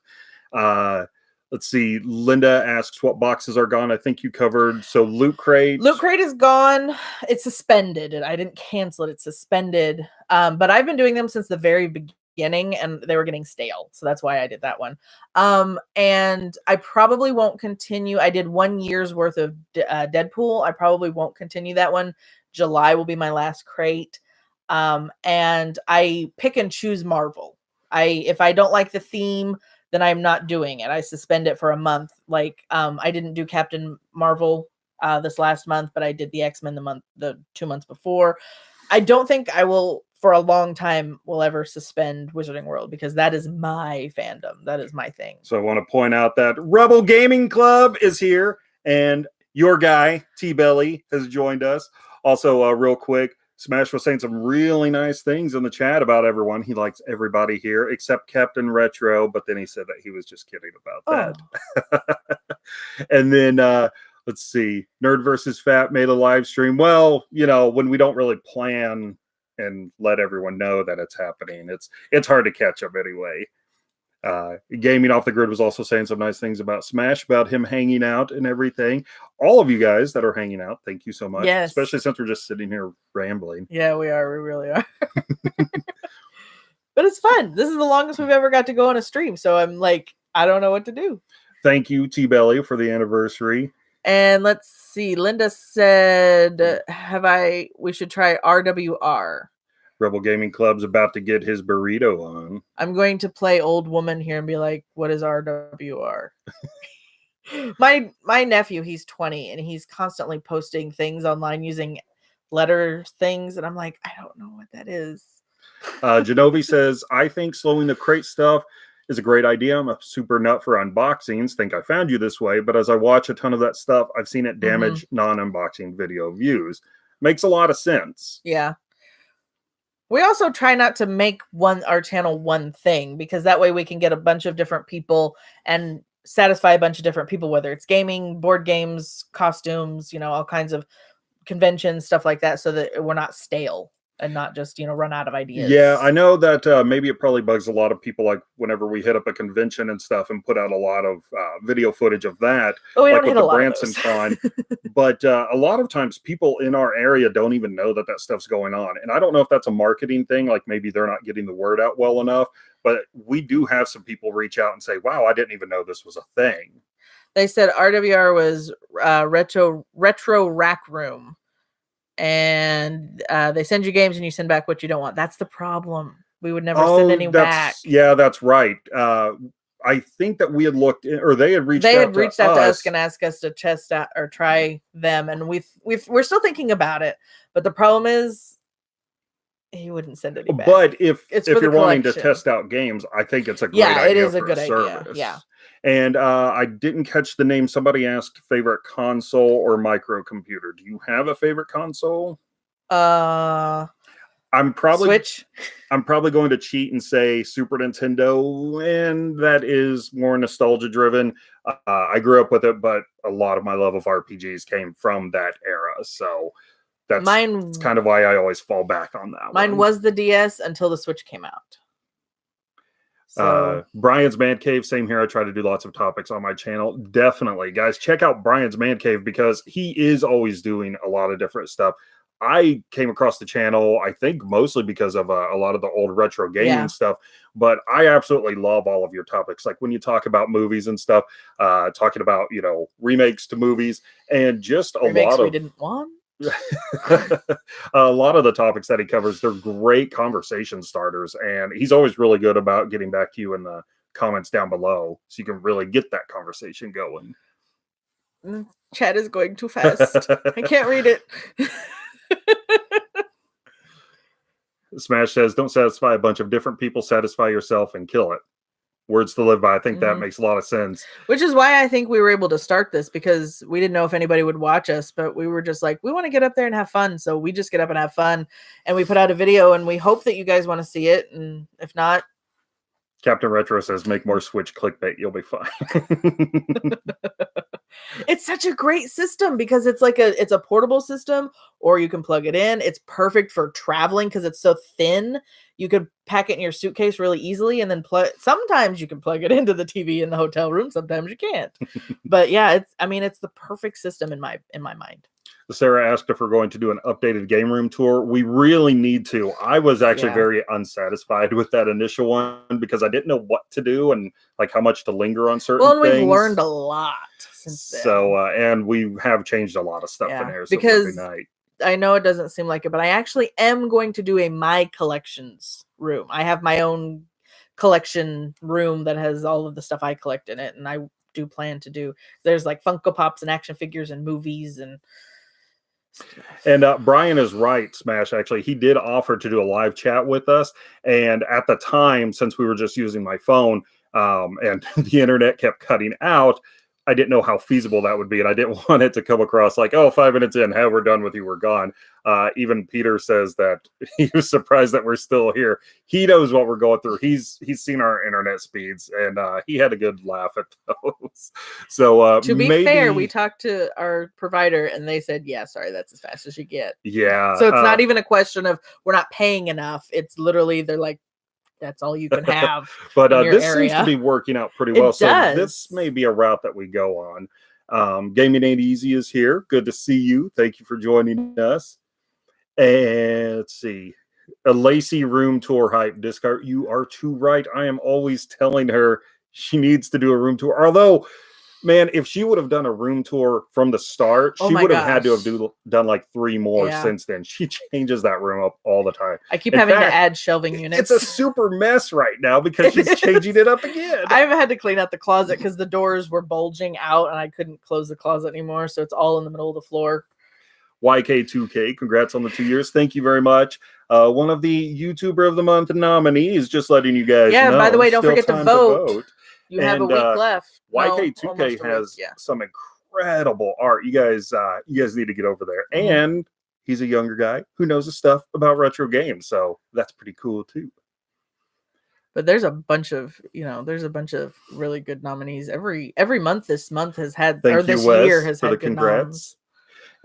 Let's see. Linda asks what boxes are gone. I think you covered. So Loot Crate. Loot Crate is gone. It's suspended. I didn't cancel it. It's suspended. But I've been doing them since the very beginning, and they were getting stale. So that's why I did that one. And I probably won't continue. I did 1 year's worth of Deadpool. I probably won't continue that one. July will be my last crate. And I pick and choose Marvel. If I don't like the theme, then I'm not doing it. I suspend it for a month. Like I didn't do Captain Marvel this last month, but I did the X-Men the 2 months before. I don't think I will for a long time will ever suspend Wizarding World, because that is my fandom. That is my thing. So I want to point out that RWR Gaming Club is here, and your guy T-Belly has joined us. Also, real quick, Smash was saying some really nice things in the chat about everyone. He likes everybody here except Captain Retro, but then he said that he was just kidding about that. And then let's see, Nerd vs. Fat made a live stream. Well, when we don't really plan and let everyone know that it's happening, it's hard to catch up anyway. Gaming Off the Grid was also saying some nice things about Smash, about him hanging out and everything. All of you guys that are hanging out, thank you so much. Yes. Especially since we're just sitting here rambling. Yeah, we are. We really are. But it's fun. This is the longest we've ever got to go on a stream. So I'm like, I don't know what to do. Thank you, T-Belly, for the anniversary. And let's see. Linda said, we should try RWR. Rebel Gaming Club's about to get his burrito on. I'm going to play old woman here and be like, what is RWR? My nephew, he's 20, and he's constantly posting things online using letter things, and I'm like, I don't know what that is. Genovi says, I think slowing the crate stuff is a great idea. I'm a super nut for unboxings. Think I found you this way, but as I watch a ton of that stuff, I've seen it damage non-unboxing video views. Makes a lot of sense. Yeah. We also try not to make our channel one thing, because that way we can get a bunch of different people and satisfy a bunch of different people, whether it's gaming, board games, costumes, all kinds of conventions, stuff like that, so that we're not stale and not just, run out of ideas. Yeah, I know that maybe it probably bugs a lot of people, like whenever we hit up a convention and stuff and put out a lot of video footage of that, like with the Branson Con. But a lot of times people in our area don't even know that stuff's going on. And I don't know if that's a marketing thing, like maybe they're not getting the word out well enough, but we do have some people reach out and say, wow, I didn't even know this was a thing. They said RWR was retro rack room. And they send you games and you send back what you don't want. That's the problem. We would never send any back. Yeah, that's right. I think that we had looked in, or they had reached out to us and asked us to test out or try them, and we're still thinking about it. But the problem is, he wouldn't send any back. But if you're wanting to test out games, I think it's a great idea. It is a good idea. Yeah. And I didn't catch the name. Somebody asked favorite console or microcomputer. Do you have a favorite console? I'm probably Switch. I'm probably going to cheat and say Super Nintendo, and that is more nostalgia driven. I grew up with it, but a lot of my love of RPGs came from that era. So that's kind of why I always fall back on that. Mine was the DS until the Switch came out. So. Brian's Man Cave, same here. I try to do lots of topics on my channel. Definitely, guys, check out Brian's Man Cave, because he is always doing a lot of different stuff. I came across the channel, I think mostly because of a lot of the old retro gaming stuff, but I absolutely love all of your topics. Like when you talk about movies and stuff, talking about, remakes to movies and just remakes we didn't want. A lot of the topics that he covers, they're great conversation starters, and he's always really good about getting back to you in the comments down below so you can really get that conversation going. Chat is going too fast. I can't read it. Smash says, don't satisfy a bunch of different people, satisfy yourself and kill it. Words to live by. I think that makes a lot of sense. Which is why I think we were able to start this, because we didn't know if anybody would watch us, but we were just like, we want to get up there and have fun. So we just get up and have fun. And we put out a video and we hope that you guys want to see it. And if not, Captain Retro says, make more Switch clickbait. You'll be fine. It's such a great system because it's like it's a portable system, or you can plug it in. It's perfect for traveling because it's so thin. You could pack it in your suitcase really easily, and then sometimes you can plug it into the TV in the hotel room. Sometimes you can't. But yeah, it's the perfect system in my mind. Sarah asked if we're going to do an updated game room tour. We really need to. I was actually very unsatisfied with that initial one because I didn't know what to do and like how much to linger on certain things. Well, we've learned a lot since then. So, and we have changed a lot of stuff in here. So because I know it doesn't seem like it, but I actually am going to do a My Collections room. I have my own collection room that has all of the stuff I collect in it, and I do plan to do. There's like Funko Pops and action figures and movies and. And Brian is right, Smash. Actually, he did offer to do a live chat with us. And at the time, since we were just using my phone and the internet kept cutting out, I didn't know how feasible that would be. And I didn't want it to come across like, 5 minutes in, hey, we're done with you, we're gone. Even Peter says that he was surprised that we're still here. He knows what we're going through. He's seen our internet speeds, and he had a good laugh at those. So to be fair, we talked to our provider, and they said, yeah, sorry, that's as fast as you get. Yeah. So it's not even a question of we're not paying enough. It's literally, they're like, that's all you can have. But this seems to be working out pretty well. So this may be a route that we go on. Gaming Ain't Easy is here. Good to see you. Thank you for joining us. And let's see. A Lacey room tour hype. Discard. You are too right. I am always telling her she needs to do a room tour. Although, man, if she would have done a room tour from the start, she would have had to have done like 3 more since then. She changes that room up all the time. I keep having to add shelving units. It's a super mess right now because she's changing it up again. I've had to clean out the closet because the doors were bulging out and I couldn't close the closet anymore. So it's all in the middle of the floor. YK2K, congrats on the 2 years. Thank you very much. One of the YouTuber of the Month nominees, just letting you guys know. Yeah, by the way, don't forget to vote. You have a week left. YK2K has some incredible art. You guys need to get over there. Mm-hmm. And he's a younger guy who knows his stuff about retro games, so that's pretty cool too. But there's a bunch of really good nominees every month. This month has had, this year has had good noms.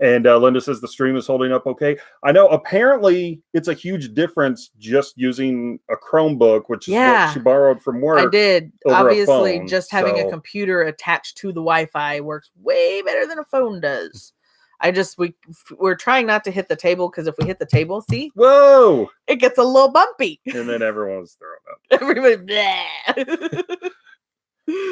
And Linda says the stream is holding up okay. I know apparently it's a huge difference just using a Chromebook, which is what she borrowed from work. I did. Obviously, just having a computer attached to the Wi-Fi works way better than a phone does. We're trying not to hit the table because if we hit the table, see? Whoa! It gets a little bumpy. And then everyone's throwing up. Everybody,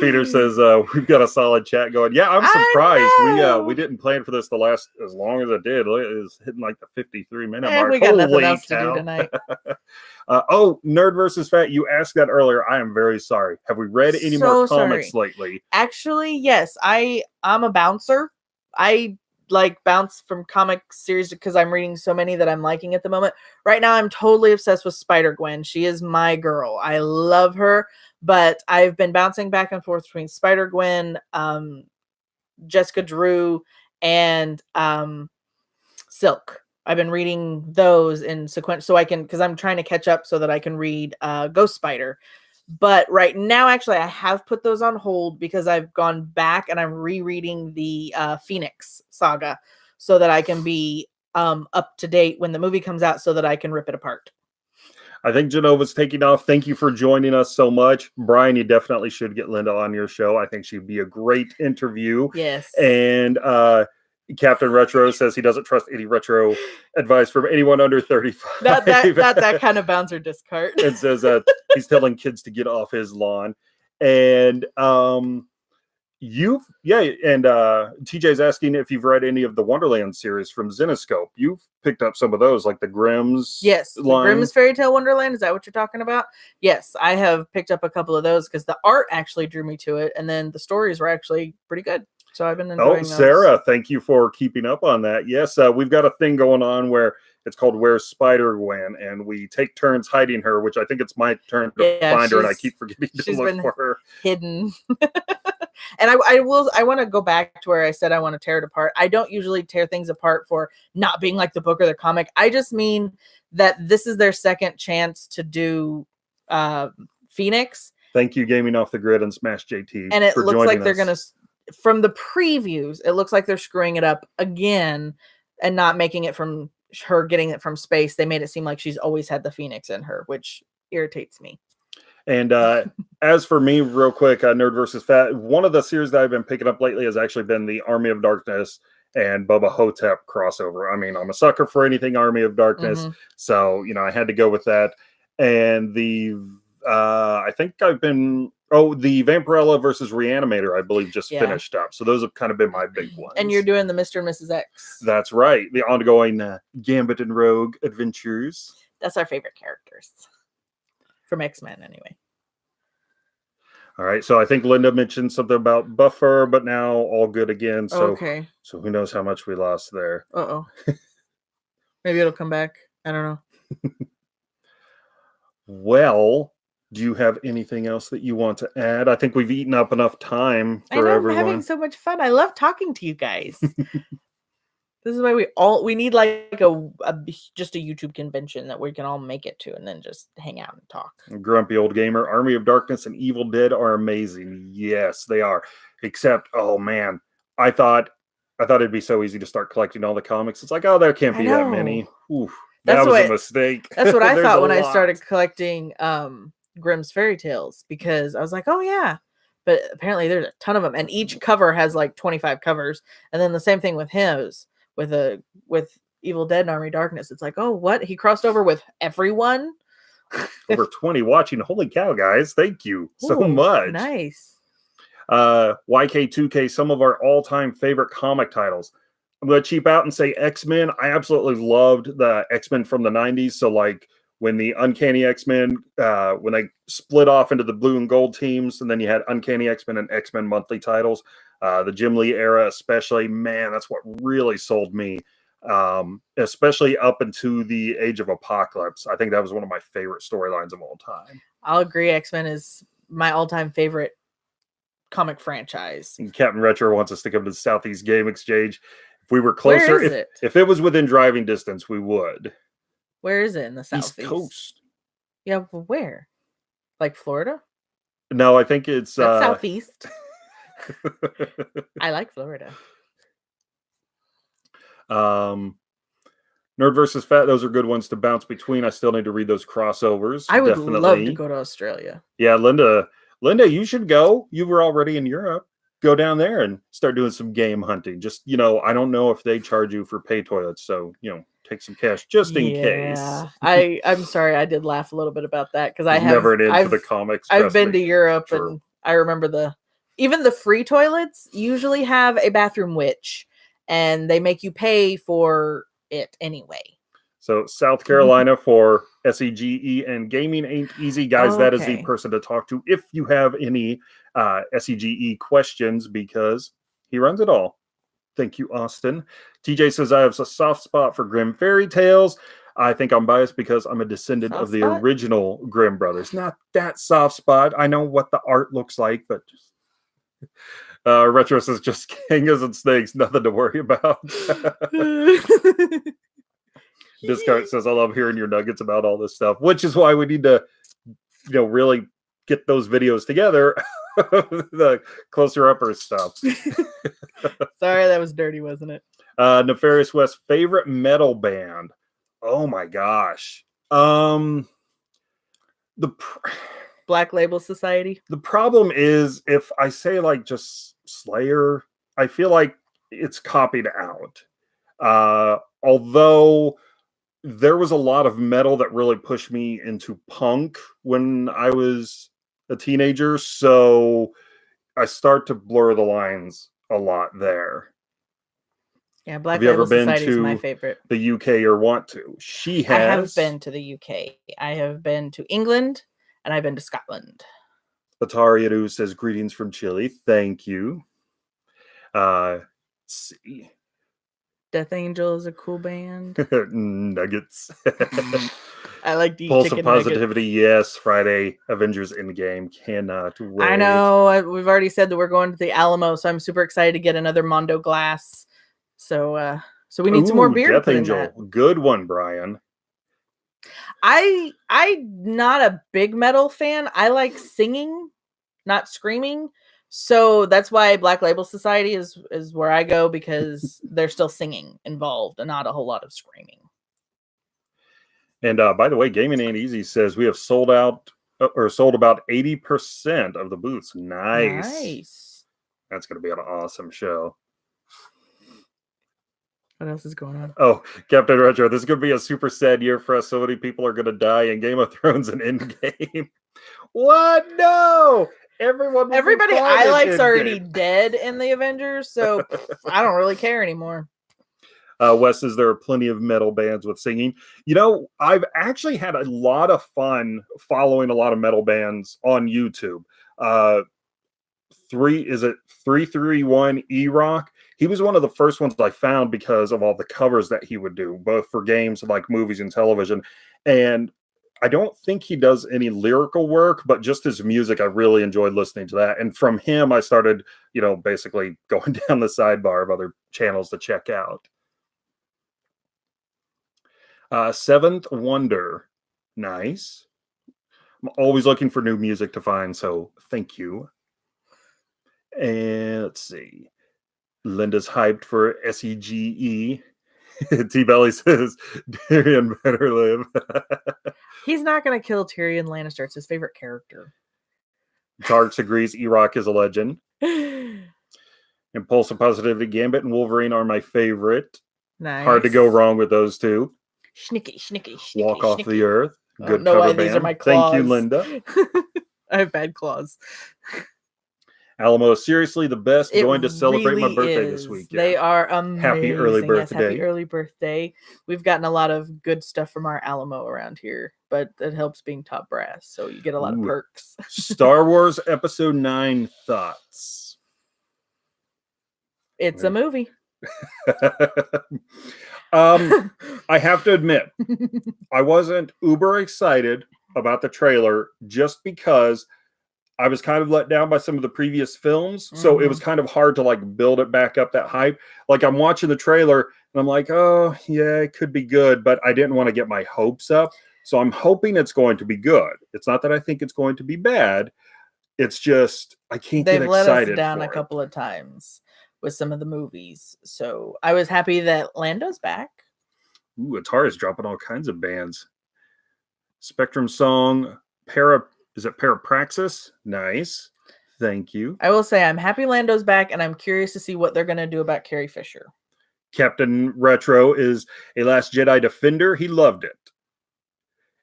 Peter says we've got a solid chat going. Yeah, I'm surprised. We didn't plan for this to last as long as it did. It was hitting like the 53-minute mark. We got nothing else to do tonight. Nerd versus Fat. You asked that earlier. I am very sorry. Have we read any more comics lately? Actually, yes. I'm a bouncer. I bounce from comic series because I'm reading so many that I'm liking at the moment. Right now, I'm totally obsessed with Spider-Gwen. She is my girl. I love her. But I've been bouncing back and forth between Spider-Gwen, Jessica Drew, and Silk. I've been reading those in sequence because I'm trying to catch up so that I can read Ghost Spider. But right now, actually, I have put those on hold because I've gone back and I'm rereading the Phoenix saga so that I can be up to date when the movie comes out so that I can rip it apart. I think Genova's taking off. Thank you for joining us so much. Brian, you definitely should get Linda on your show. I think she'd be a great interview. Yes. And Captain Retro says he doesn't trust any retro advice from anyone under 35. That kind of bouncer discard. And says he's telling kids to get off his lawn. And TJ's asking if you've read any of the Wonderland series from Zenoscope. You've picked up some of those, like the Grimm's. Yes, the Grimm's Fairy Tale Wonderland. Is that what you're talking about? Yes, I have picked up a couple of those because the art actually drew me to it, and then the stories were actually pretty good. So I've been enjoying those. Sarah, thank you for keeping up on that. Yes, we've got a thing going on where it's called Where's Spider-Gwen, and we take turns hiding her, which I think it's my turn to find her, and I keep forgetting to look for her. Hidden. And I want to go back to where I said I want to tear it apart. I don't usually tear things apart for not being like the book or the comic. I just mean that this is their second chance to do Phoenix. Thank you, Gaming Off the Grid and Smash JT. And it looks like they're going to, from the previews, it looks like they're screwing it up again and not making it from her getting it from space. They made it seem like she's always had the Phoenix in her, which irritates me. And as for me, real quick, Nerd vs. Fat, one of the series that I've been picking up lately has actually been the Army of Darkness and Bubba Hotep crossover. I mean, I'm a sucker for anything Army of Darkness, so, I had to go with that. And I think the Vampirella versus Reanimator, I believe, just finished up. So those have kind of been my big ones. And you're doing the Mr. and Mrs. X. That's right. The ongoing Gambit and Rogue adventures. That's our favorite characters. From X-Men, anyway. All right. So I think Linda mentioned something about Buffer, but now all good again. So, okay. So who knows how much we lost there. Uh-oh. Maybe it'll come back. I don't know. Well, do you have anything else that you want to add? I think we've eaten up enough time for everyone. I'm having so much fun. I love talking to you guys. This is why we need like just a YouTube convention that we can all make it to and then just hang out and talk. Grumpy Old Gamer, Army of Darkness and Evil Dead are amazing. Yes, they are. Except, oh man, I thought it'd be so easy to start collecting all the comics. It's like, oh, there can't be that many. Oof, that was a mistake. That's what I thought when I started collecting Grimm's Fairy Tales, because I was like, oh yeah. But apparently there's a ton of them, and each cover has like 25 covers. And then the same thing with his. With Evil Dead and Army of Darkness, it's like, oh, what? He crossed over with everyone? Over 20 watching. Holy cow, guys. Thank you so much. Nice. YK2K, some of our all-time favorite comic titles. I'm going to cheap out and say X-Men. I absolutely loved the X-Men from the 90s. So, like, when the Uncanny X-Men, when they split off into the blue and gold teams, and then you had Uncanny X-Men and X-Men monthly titles. The Jim Lee era, especially, man, that's what really sold me, especially up into the Age of Apocalypse. I think that was one of my favorite storylines of all time. I'll agree. X-Men is my all-time favorite comic franchise. And Captain Retro wants us to come to the Southeast Game Exchange. If we were closer, Where is it? If it was within driving distance, we would. Where is it in the Southeast? East Coast. Yeah, but where? Like Florida? No, I think it's Southeast. I like Florida. Nerd versus Fat, those are good ones to bounce between. I still need to read those crossovers. I would love to go to Australia. Yeah, Linda, you should go. You were already in Europe. Go down there and start doing some game hunting. Just, I don't know if they charge you for pay toilets, so, take some cash just in case. I'm sorry, I did laugh a little bit about that because I've never into the comics. I've been to Europe and I remember even the free toilets usually have a bathroom witch, and they make you pay for it anyway. So South Carolina for SEGE and Gaming Ain't Easy, guys. That is the person to talk to if you have any SEGE questions, because he runs it all. Thank you, Austin. TJ says, I have a soft spot for Grimm Fairy Tales. I think I'm biased because I'm a descendant of the original Grimm brothers. Not that soft spot. I know what the art looks like, but just... Retro says, just kangas and snakes, nothing to worry about. Discard says, I love hearing your nuggets about all this stuff, which is why we need to, really get those videos together. The closer upper stuff. Sorry, that was dirty, wasn't it? Nefarious West favorite metal band. Oh my gosh. Black Label Society. The problem is, if I say like just Slayer, I feel like it's copied out. Although there was a lot of metal that really pushed me into punk when I was a teenager, so I start to blur the lines a lot there. Yeah, Black Have you ever Label been Society is my to favorite. the UK or want to? She has. I have been to the UK. I have been to England, and I've been to Scotland. Atariadu says greetings from Chile. Thank you. Let's see. Death Angel is a cool band. Nuggets. I like the Pulse chicken of positivity. nuggets. Yes, Friday Avengers Endgame. Cannot wait. I know. We've already said that we're going to the Alamo, so I'm super excited to get another Mondo glass. So we need some more beer. Death to put Angel. in that. Good one, Brian. I'm not a big metal fan. I like singing, not screaming. So that's why Black Label Society is where I go, because they're still singing involved and not a whole lot of screaming. And by the way, Gaming Ain't Easy says we have sold about 80% of the booths. Nice. That's going to be an awesome show. What else is going on? Oh, Captain Retro, this is going to be a super sad year for us. So many people are going to die in Game of Thrones and Endgame. What? No! Everybody I like's already dead in the Avengers, so I don't really care anymore. Wes says there are plenty of metal bands with singing. You know, I've actually had a lot of fun following a lot of metal bands on YouTube. 331 E-Rock? He was one of the first ones I found because of all the covers that he would do, both for games like movies and television. And I don't think he does any lyrical work, but just his music, I really enjoyed listening to that. And from him, I started, basically going down the sidebar of other channels to check out. Seventh Wonder. Nice. I'm always looking for new music to find, so thank you. And let's see. Linda's hyped for SEGE. T-Belly says, Tyrion better live. He's not going to kill Tyrion Lannister. It's his favorite character. Tarks agrees E-Rock is a legend. Impulsive Positivity, Gambit, and Wolverine are my favorite. Nice. Hard to go wrong with those two. Schnicky. Walk Off the Earth. Good no, cover band. These are my claws. Thank you, Linda. I have bad claws. Alamo, seriously the best. Going to celebrate my birthday this weekend. They are amazing. Happy early birthday. Yes, happy early birthday. We've gotten a lot of good stuff from our Alamo around here, but it helps being top brass, so you get a lot of perks. Star Wars Episode 9 thoughts. It's a movie. I have to admit, I wasn't uber excited about the trailer just because I was kind of let down by some of the previous films. So it was kind of hard to build it back up, that hype. I'm watching the trailer and I'm like, oh yeah, it could be good, but I didn't want to get my hopes up. So I'm hoping it's going to be good. It's not that I think it's going to be bad. It's just, I can't get excited. They've let us down a couple of times with some of the movies. So I was happy that Lando's back. Ooh, Atari's dropping all kinds of bands. Spectrum Song, is it Parapraxis? Nice. Thank you. I will say I'm happy Lando's back, and I'm curious to see what they're going to do about Carrie Fisher. Captain Retro is a Last Jedi defender. He loved it.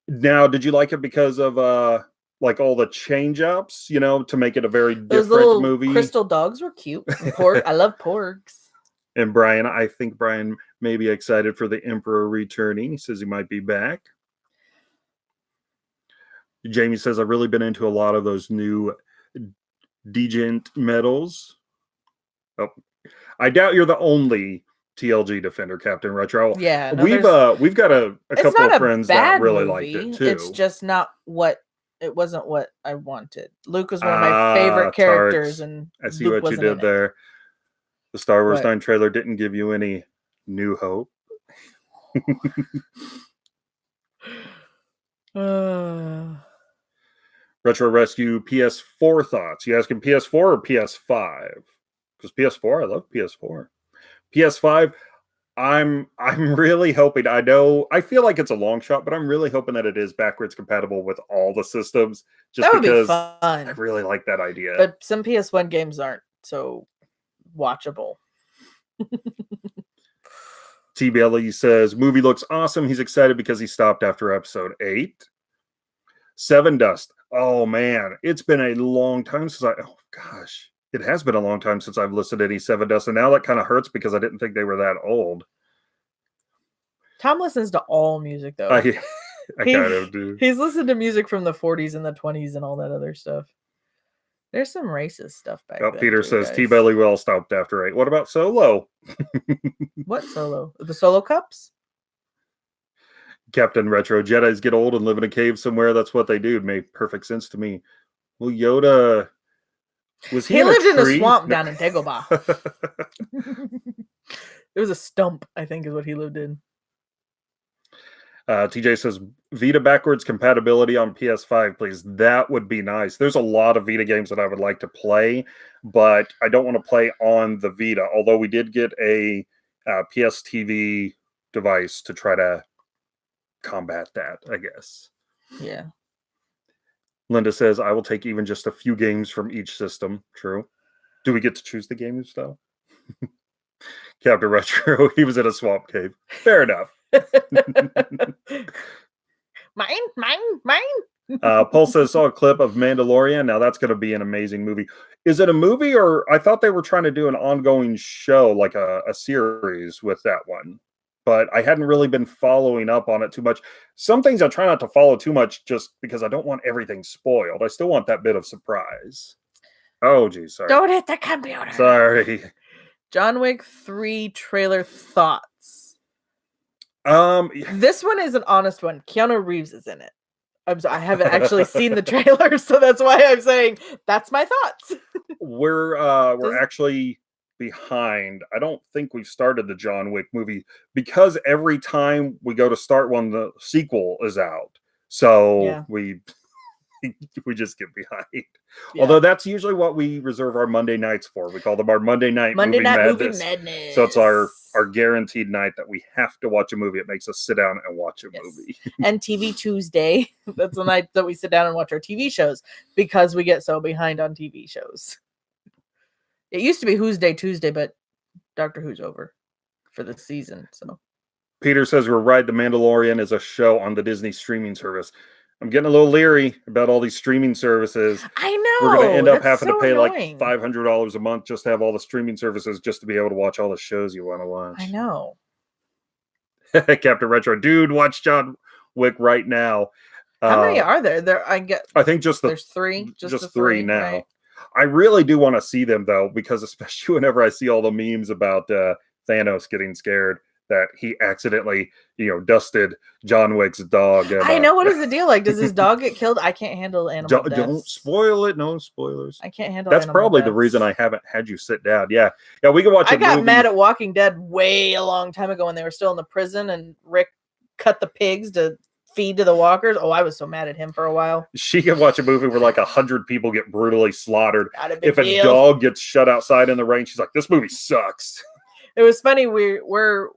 Now, did you like it because of all the change-ups, to make it a very different movie? Crystal dogs were cute. I love porgs. And Brian, I think Brian may be excited for the Emperor returning. He says he might be back. Jamie says, I've really been into a lot of those new Degent medals. Oh, I doubt you're the only TLG defender, Captain Retro. Yeah. No, we've got a couple of friends that really liked it too. It's just not it wasn't what I wanted. Luke was one of my favorite characters, and I see Luke what you did there. The Star Wars 9 trailer didn't give you any new hope. Retro Rescue PS4 thoughts. You asking PS4 or PS5? Because PS4, I love PS4. PS5, I'm really hoping. I feel like it's a long shot, but I'm really hoping that it is backwards compatible with all the systems. Just that would because be fun. I really like that idea. But some PS1 games aren't so watchable. TBLE says, movie looks awesome. He's excited because he stopped after episode 8. Seven Dust. Oh, man. It's been a long time since it has been a long time since I've listened to any Seven Dust, and now that kind of hurts because I didn't think they were that old. Tom listens to all music, though. I kind of do. He's listened to music from the 40s and the 20s and all that other stuff. There's some racist stuff back then. Peter says, T-Belly Well stopped after 8. What about Solo? What Solo? The Solo Cups? Captain Retro, Jedis get old and live in a cave somewhere. That's what they do. It made perfect sense to me. Well, Yoda... Was he lived in a swamp down in Dagobah. It was a stump, I think, is what he lived in. TJ says, Vita backwards compatibility on PS5, please. That would be nice. There's a lot of Vita games that I would like to play, but I don't want to play on the Vita, although we did get a PS TV device to try to combat that, I guess. Yeah. Linda says, I will take even just a few games from each system. True. Do we get to choose the games, though? Captain Retro, he was in a swamp cave. Fair enough. Mine. Paul says, saw a clip of Mandalorian. Now that's going to be an amazing movie. Is it a movie, or I thought they were trying to do an ongoing show, like a series with that one? But I hadn't really been following up on it too much. Some things I try not to follow too much just because I don't want everything spoiled. I still want that bit of surprise. Oh, geez, sorry. Don't hit the computer. Sorry. John Wick 3 trailer thoughts. This one is an honest one. Keanu Reeves is in it. I haven't actually seen the trailer, so that's why I'm saying that's my thoughts. We're actually behind. I don't think we've started the John Wick movie because every time we go to start one, the sequel is out. So we just get behind. Yeah. Although that's usually what we reserve our Monday nights for. We call them our Monday night movie madness. So it's our guaranteed night that we have to watch a movie. It makes us sit down and watch a movie. And TV Tuesday. That's the night that we sit down and watch our TV shows because we get so behind on TV shows. It used to be Who's Day Tuesday, but Doctor Who's over for the season. So Peter says we're right. The Mandalorian is a show on the Disney streaming service. I'm getting a little leery about all these streaming services. I know. We're going to end up having to pay like $500 a month just to have all the streaming services just to be able to watch all the shows you want to watch. I know. Captain Retro, dude, watch John Wick right now. How many are there? I think there's 3. Just 3 now. Right? I really do want to see them though, because especially whenever I see all the memes about Thanos getting scared that he accidentally, dusted John Wick's dog. And, I know. What is the deal? Like, does his dog get killed? I can't handle animal deaths. Don't spoil it. No spoilers. I can't handle. That's probably the reason I haven't had you sit down. Yeah, we can watch. I got mad at Walking Dead way a long time ago when they were still in the prison and Rick cut the pigs to feed to the walkers. Oh, I was so mad at him for a while. She can watch a movie where like 100 people get brutally slaughtered. If a dog gets shut outside in the rain, she's like, "This movie sucks." It was funny. We're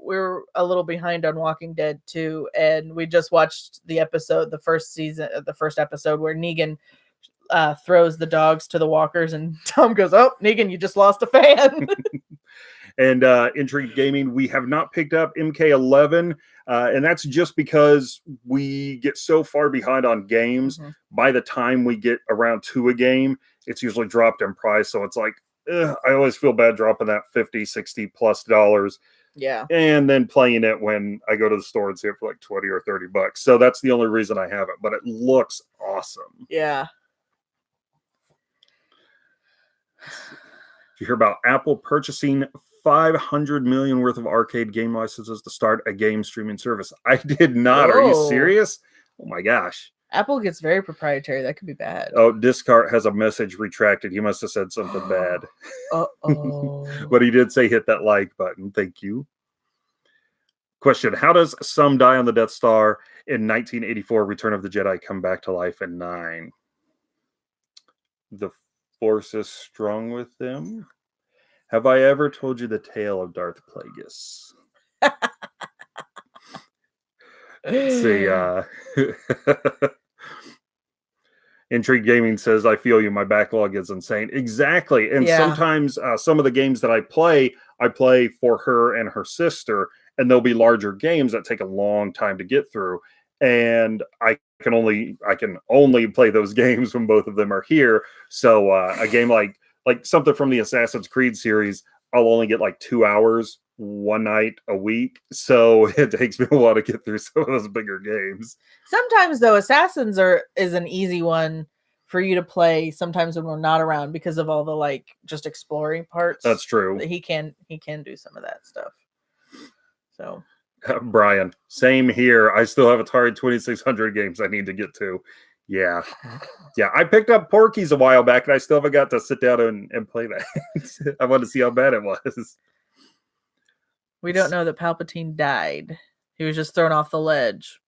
a little behind on Walking Dead too, and we just watched the first episode where Negan throws the dogs to the walkers, and Tom goes, "Oh, Negan, you just lost a fan." And Intrigue Gaming, we have not picked up MK11, and that's just because we get so far behind on games. Mm-hmm. By the time we get around to a game, it's usually dropped in price, so it's like, I always feel bad dropping that $50-$60+ Yeah. And then playing it when I go to the store and see it for like $20 or $30. So that's the only reason I have it, but it looks awesome. Yeah. Did you hear about Apple purchasing $500 million worth of arcade game licenses to start a game streaming service? I did not. Whoa. Are you serious? Oh my gosh. Apple gets very proprietary. That could be bad. Oh, Discart has a message retracted. He must have said something bad. Uh-oh. But he did say hit that like button. Thank you. Question. How does Some die on the Death Star in 1984 Return of the Jedi come back to life in 9? The Force is strong with them. Have I ever told you the tale of Darth Plagueis? Let's see. Intrigue Gaming says, I feel you. My backlog is insane. Exactly. And sometimes some of the games that I play for her and her sister, and there'll be larger games that take a long time to get through. And I can only play those games when both of them are here. So a game like something from the Assassin's Creed series, I'll only get like 2 hours one night a week. So it takes me a while to get through some of those bigger games. Sometimes though, Assassins is an easy one for you to play sometimes when we're not around because of all the like just exploring parts. That's true. He can do some of that stuff. So Brian, same here. I still have Atari 2600 games I need to get to. Yeah. I picked up Porky's a while back, and I still haven't got to sit down and play that. I want to see how bad it was. We don't know that Palpatine died. He was just thrown off the ledge.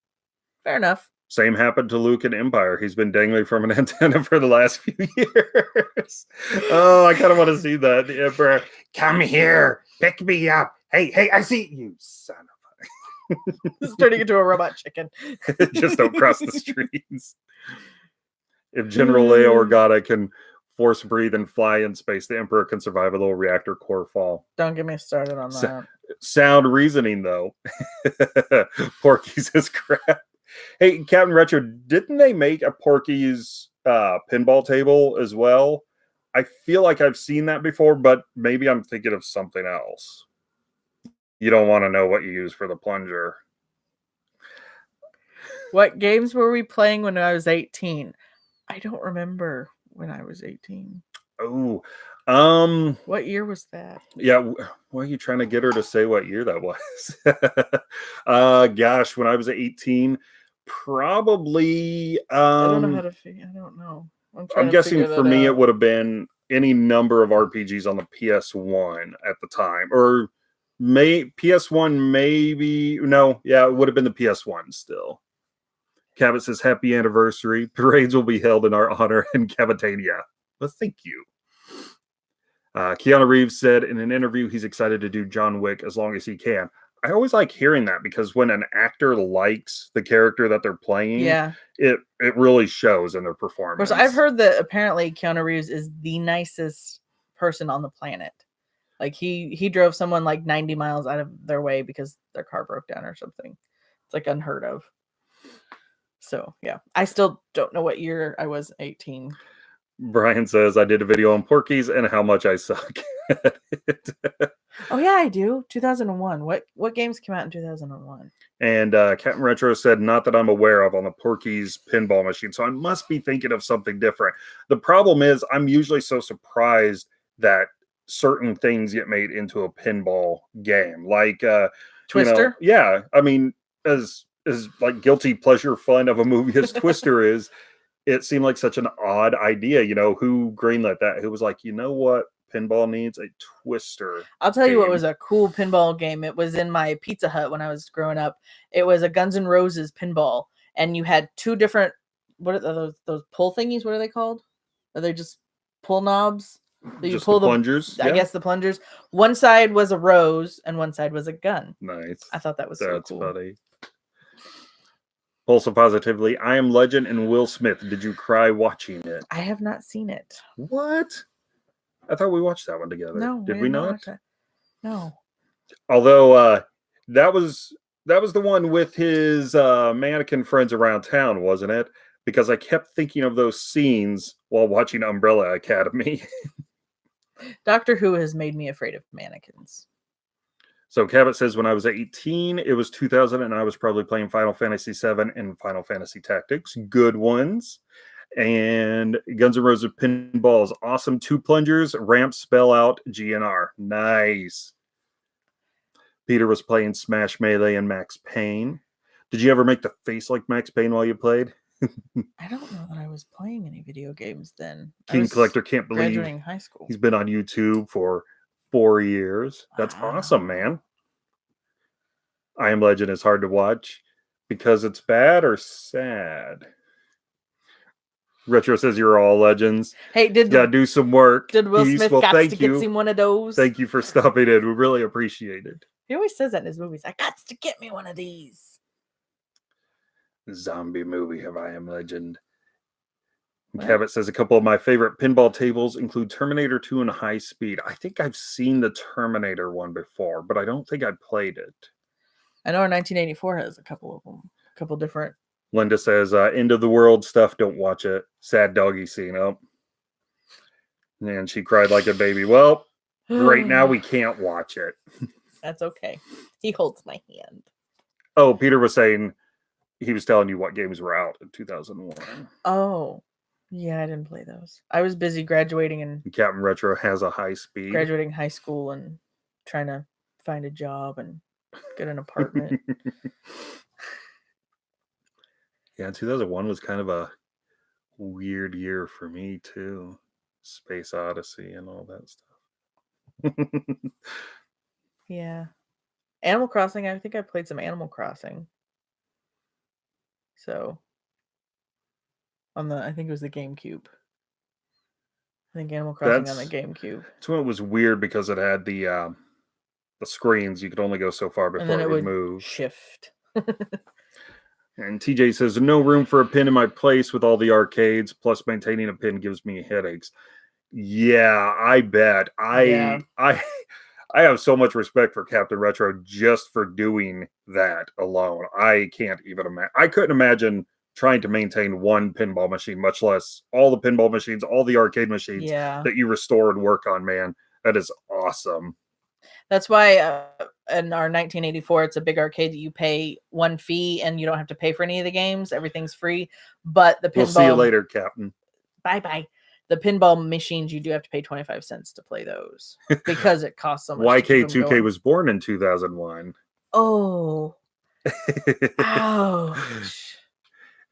Fair enough. Same happened to Luke in Empire. He's been dangling from an antenna for the last few years. Oh, I kind of want to see that. The Emperor, come here, pick me up. Hey, I see you, son of a... This is turning into a robot chicken. Just don't cross the streets. If General Leia Organa can force breathe and fly in space, the Emperor can survive a little reactor core fall. Don't get me started on that. Sound reasoning, though. Porky's is crap. Hey, Captain Retro, didn't they make a Porky's pinball table as well? I feel like I've seen that before, but maybe I'm thinking of something else. You don't want to know what you use for the plunger. What games were we playing when I was 18? I don't remember when I was 18. Oh, what year was that? Yeah, why are you trying to get her to say what year that was? Gosh, when I was 18, probably. I don't know how to figure. I don't know. I'm guessing for me it would have been any number of RPGs on the PS1 at the time, or PS1 maybe. No, yeah, it would have been the PS1 still. Cabot says, happy anniversary. Parades will be held in our honor in Cabatania. Well, thank you. Keanu Reeves said in an interview he's excited to do John Wick as long as he can. I always like hearing that because when an actor likes the character that they're playing, it really shows in their performance. Of course, I've heard that apparently Keanu Reeves is the nicest person on the planet. Like he drove someone like 90 miles out of their way because their car broke down or something. It's like unheard of. So, yeah. I still don't know what year I was 18. Brian says, I did a video on Porky's and how much I suck at it. Oh, yeah, I do. 2001. What games came out in 2001? And Captain Retro said, not that I'm aware of on the Porky's pinball machine. So I must be thinking of something different. The problem is I'm usually so surprised that certain things get made into a pinball game. Like Twister? Yeah. I mean, as like guilty pleasure fun of a movie as Twister is, it seemed like such an odd idea. Who greenlit that? Who was like, you know what pinball needs? A Twister. I'll tell you what was a cool pinball game. It was in my Pizza Hut when I was growing up. It was a Guns N' Roses pinball. And you had two different, what are those pull thingies? What are they called? Are they just pull knobs? So you just pull the plungers? I guess the plungers. One side was a rose and one side was a gun. Nice. I thought that was so cool. That's funny. Also positively, I Am Legend and Will Smith. Did you cry watching it? I have not seen it. What? I thought we watched that one together. No. Did we not? No. Although that was the one with his mannequin friends around town, wasn't it? Because I kept thinking of those scenes while watching Umbrella Academy. Doctor Who has made me afraid of mannequins. So Cabot says, when I was 18, it was 2000, and I was probably playing Final Fantasy VII and Final Fantasy Tactics. Good ones. And Guns N' Roses pinball is awesome. 2 plungers, ramp, spell out, GNR. Nice. Peter was playing Smash Melee and Max Payne. Did you ever make the face like Max Payne while you played? I don't know that I was playing any video games then. King Collector can't believe graduating high school. He's been on YouTube for 4 years. That's awesome, man. I Am Legend is hard to watch because it's bad or sad. Retro says you're all legends. Hey, gotta do some work. Did Will Smith got to get him one of those? Thank you for stopping in. We really appreciate it. He always says that in his movies. I got to get me one of these. Zombie movie of I Am Legend. Cabot says a couple of my favorite pinball tables include Terminator 2 and High Speed. I think I've seen the Terminator one before, but I don't think I played it. I know our 1984 has a couple of them, a couple different. Linda says, end of the world stuff, don't watch it. Sad doggy scene up. And she cried like a baby. Well, right now we can't watch it. That's okay. He holds my hand. Oh, Peter was saying he was telling you what games were out in 2001. Oh, yeah, I didn't play those. I was busy graduating and Captain Retro has a High Speed. Graduating high school and trying to find a job and get an apartment. Yeah, 2001 was kind of a weird year for me too. Space Odyssey and all that stuff. Yeah. Animal Crossing, I think I played some Animal Crossing. So I think it was the GameCube. I think Animal Crossing on the GameCube. So it was weird because it had the screens. You could only go so far before it would move. Shift. And TJ says, no room for a pin in my place with all the arcades, plus maintaining a pin gives me headaches. Yeah, I bet. I have so much respect for Captain Retro just for doing that alone. I can't even imagine. I couldn't imagine trying to maintain one pinball machine, much less all the pinball machines, all the arcade machines that you restore and work on, man. That is awesome. That's why in our 1984, it's a big arcade that you pay one fee and you don't have to pay for any of the games. Everything's free. But the pinball... We'll see you later, Captain. Bye-bye. The pinball machines, you do have to pay 25 cents to play those because it costs so much. YK2K was born in 2001. Oh. Ouch.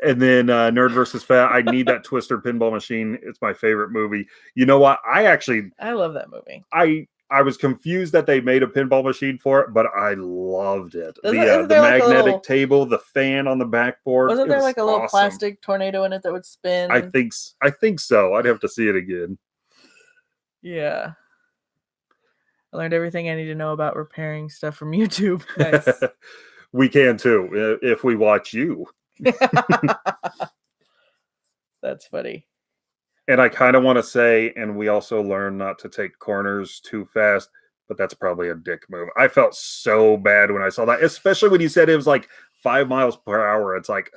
And then Nerd vs. Fat, I need that Twister pinball machine. It's my favorite movie. You know what? I love that movie. I was confused that they made a pinball machine for it, but I loved it. The like magnetic table, the fan on the backboard. Wasn't there like a little plastic tornado in it that would spin? I think so. I'd have to see it again. Yeah. I learned everything I need to know about repairing stuff from YouTube. Nice. We can too, if we watch you. That's funny. And I kind of want to say, and we also learn not to take corners too fast, but that's probably a dick move. I felt so bad when I saw that, especially when you said it was like 5 miles per hour. It's like,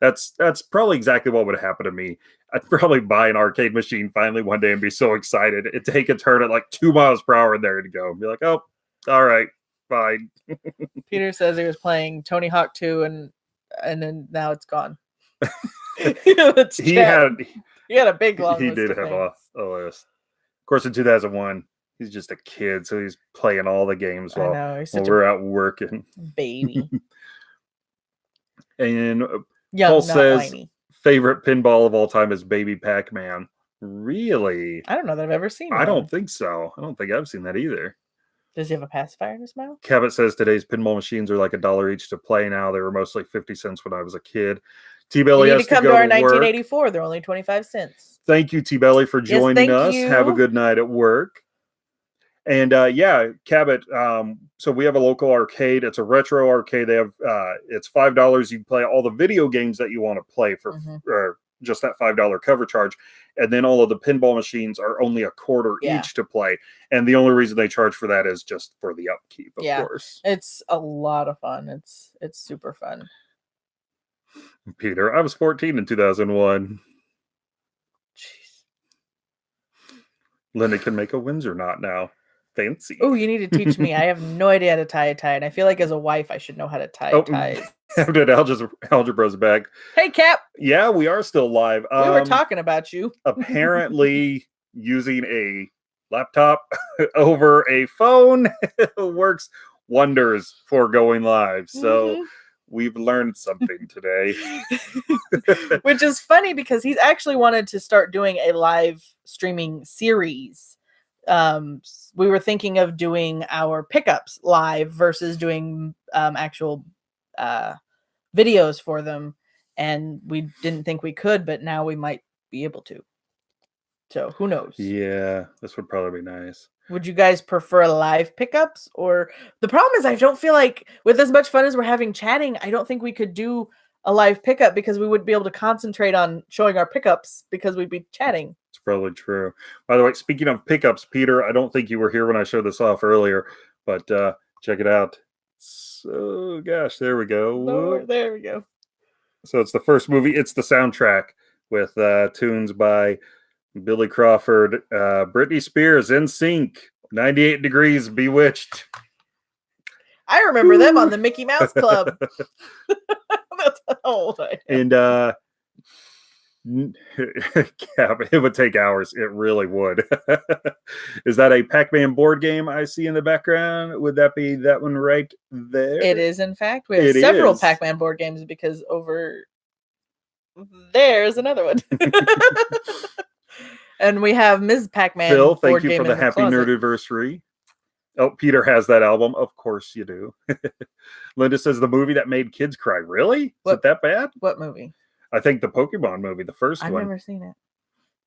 that's probably exactly what would happen to me. I'd probably buy an arcade machine finally one day and be so excited. It'd take a turn at like 2 miles per hour and there to go. And be like, oh, all right, fine. Peter says he was playing Tony Hawk 2 and then now it's gone. He had a big long list. He did have a list. Of course, in 2001, he's just a kid, so he's playing all the games while we're out working. Baby. And Paul says, favorite pinball of all time is Baby Pac-Man. Really? I don't know that I've ever seen one. I don't think so. I don't think I've seen that either. Does he have a pacifier in his mouth? Cabot says today's pinball machines are like $1 each to play now. They were mostly 50 cents when I was a kid. T-Belly has to come to our 1984. Work. They're only 25 cents. Thank you, T-Belly, for joining us. Have a good night at work. And Cabot, so we have a local arcade. It's a retro arcade. They have it's $5. You can play all the video games that you want to play for just that $5 cover charge. And then all of the pinball machines are only $0.25 each to play. And the only reason they charge for that is just for the upkeep, of course. It's a lot of fun. It's super fun. Peter, I was 14 in 2001. Jeez. Linda can make a Windsor knot now. Fancy. Oh, you need to teach me. I have no idea how to tie a tie, and I feel like as a wife, I should know how to tie ties. Did Algebra's back. Hey, Cap. Yeah, we are still live. We were talking about you. Apparently, using a laptop over a phone works wonders for going live. So we've learned something today. Which is funny because he's actually wanted to start doing a live streaming series. We were thinking of doing our pickups live versus doing actual videos for them, and we didn't think we could, but now we might be able to. So who knows? Yeah, this would probably be nice. Would you guys prefer live pickups? Or the problem is I don't feel like with as much fun as we're having chatting, I don't think we could do a live pickup because we wouldn't be able to concentrate on showing our pickups because we'd be chatting. It's probably true. By the way, speaking of pickups, Peter, I don't think you were here when I showed this off earlier, but check it out. So, gosh, there we go. Lord, there we go. So it's the first movie. It's the soundtrack with tunes by Billy Crawford, Britney Spears, NSYNC, 98 Degrees, Bewitched. I remember them on the Mickey Mouse Club. That's how old I am. And yeah, it would take hours. It really would. Is that a Pac-Man board game I see in the background? Would that be that one right there? It is, in fact. We have several Pac-Man board games because over there's another one. And we have Ms. Pac-Man. Phil, thank you for the happy Nerdiversary. Oh, Peter has that album. Of course you do. Linda says the movie that made kids cry. Really? Is it that bad? What movie? I think the Pokemon movie, the first one. I've never seen it.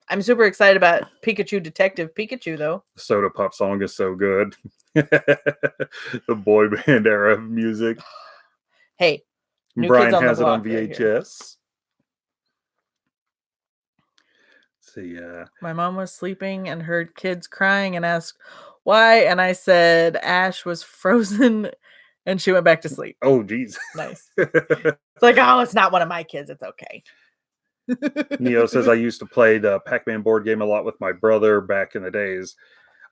I'm super excited about Pikachu Detective Pikachu, though. The Soda Pop song is so good. The boy band era of music. Hey, Brian has it on VHS. See, my mom was sleeping and heard kids crying and asked why, and I said Ash was frozen, and she went back to sleep. Oh, geez. Nice. It's like, oh, it's not one of my kids. It's okay. Neo says I used to play the Pac-Man board game a lot with my brother back in the days.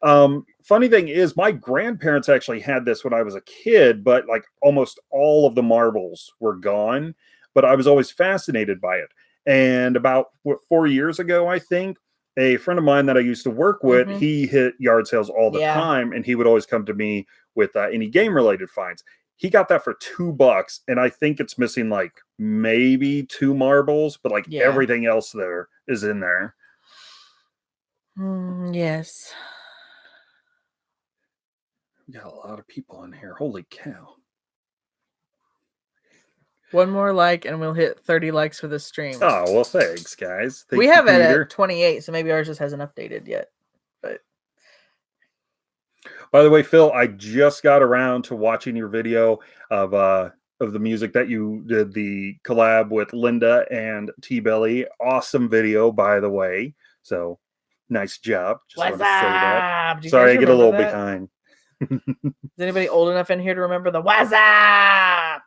Funny thing is, my grandparents actually had this when I was a kid, but like almost all of the marbles were gone. But I was always fascinated by it. And about 4 years ago, I think, a friend of mine that I used to work with, he hit yard sales all the time, and he would always come to me with any game-related finds. He got that for $2, and I think it's missing like maybe 2 marbles, but like everything else there is in there. Yes. We got a lot of people in here. Holy cow. One more like, and we'll hit 30 likes for the stream. Oh, well, thanks, guys. We have it at 28, so maybe ours just hasn't updated yet. But by the way, Phil, I just got around to watching your video of the music that you did, the collab with Linda and T-Belly. Awesome video, by the way. So, nice job. Just want to say that. Sorry, I get a little behind. Is anybody old enough in here to remember the what's up?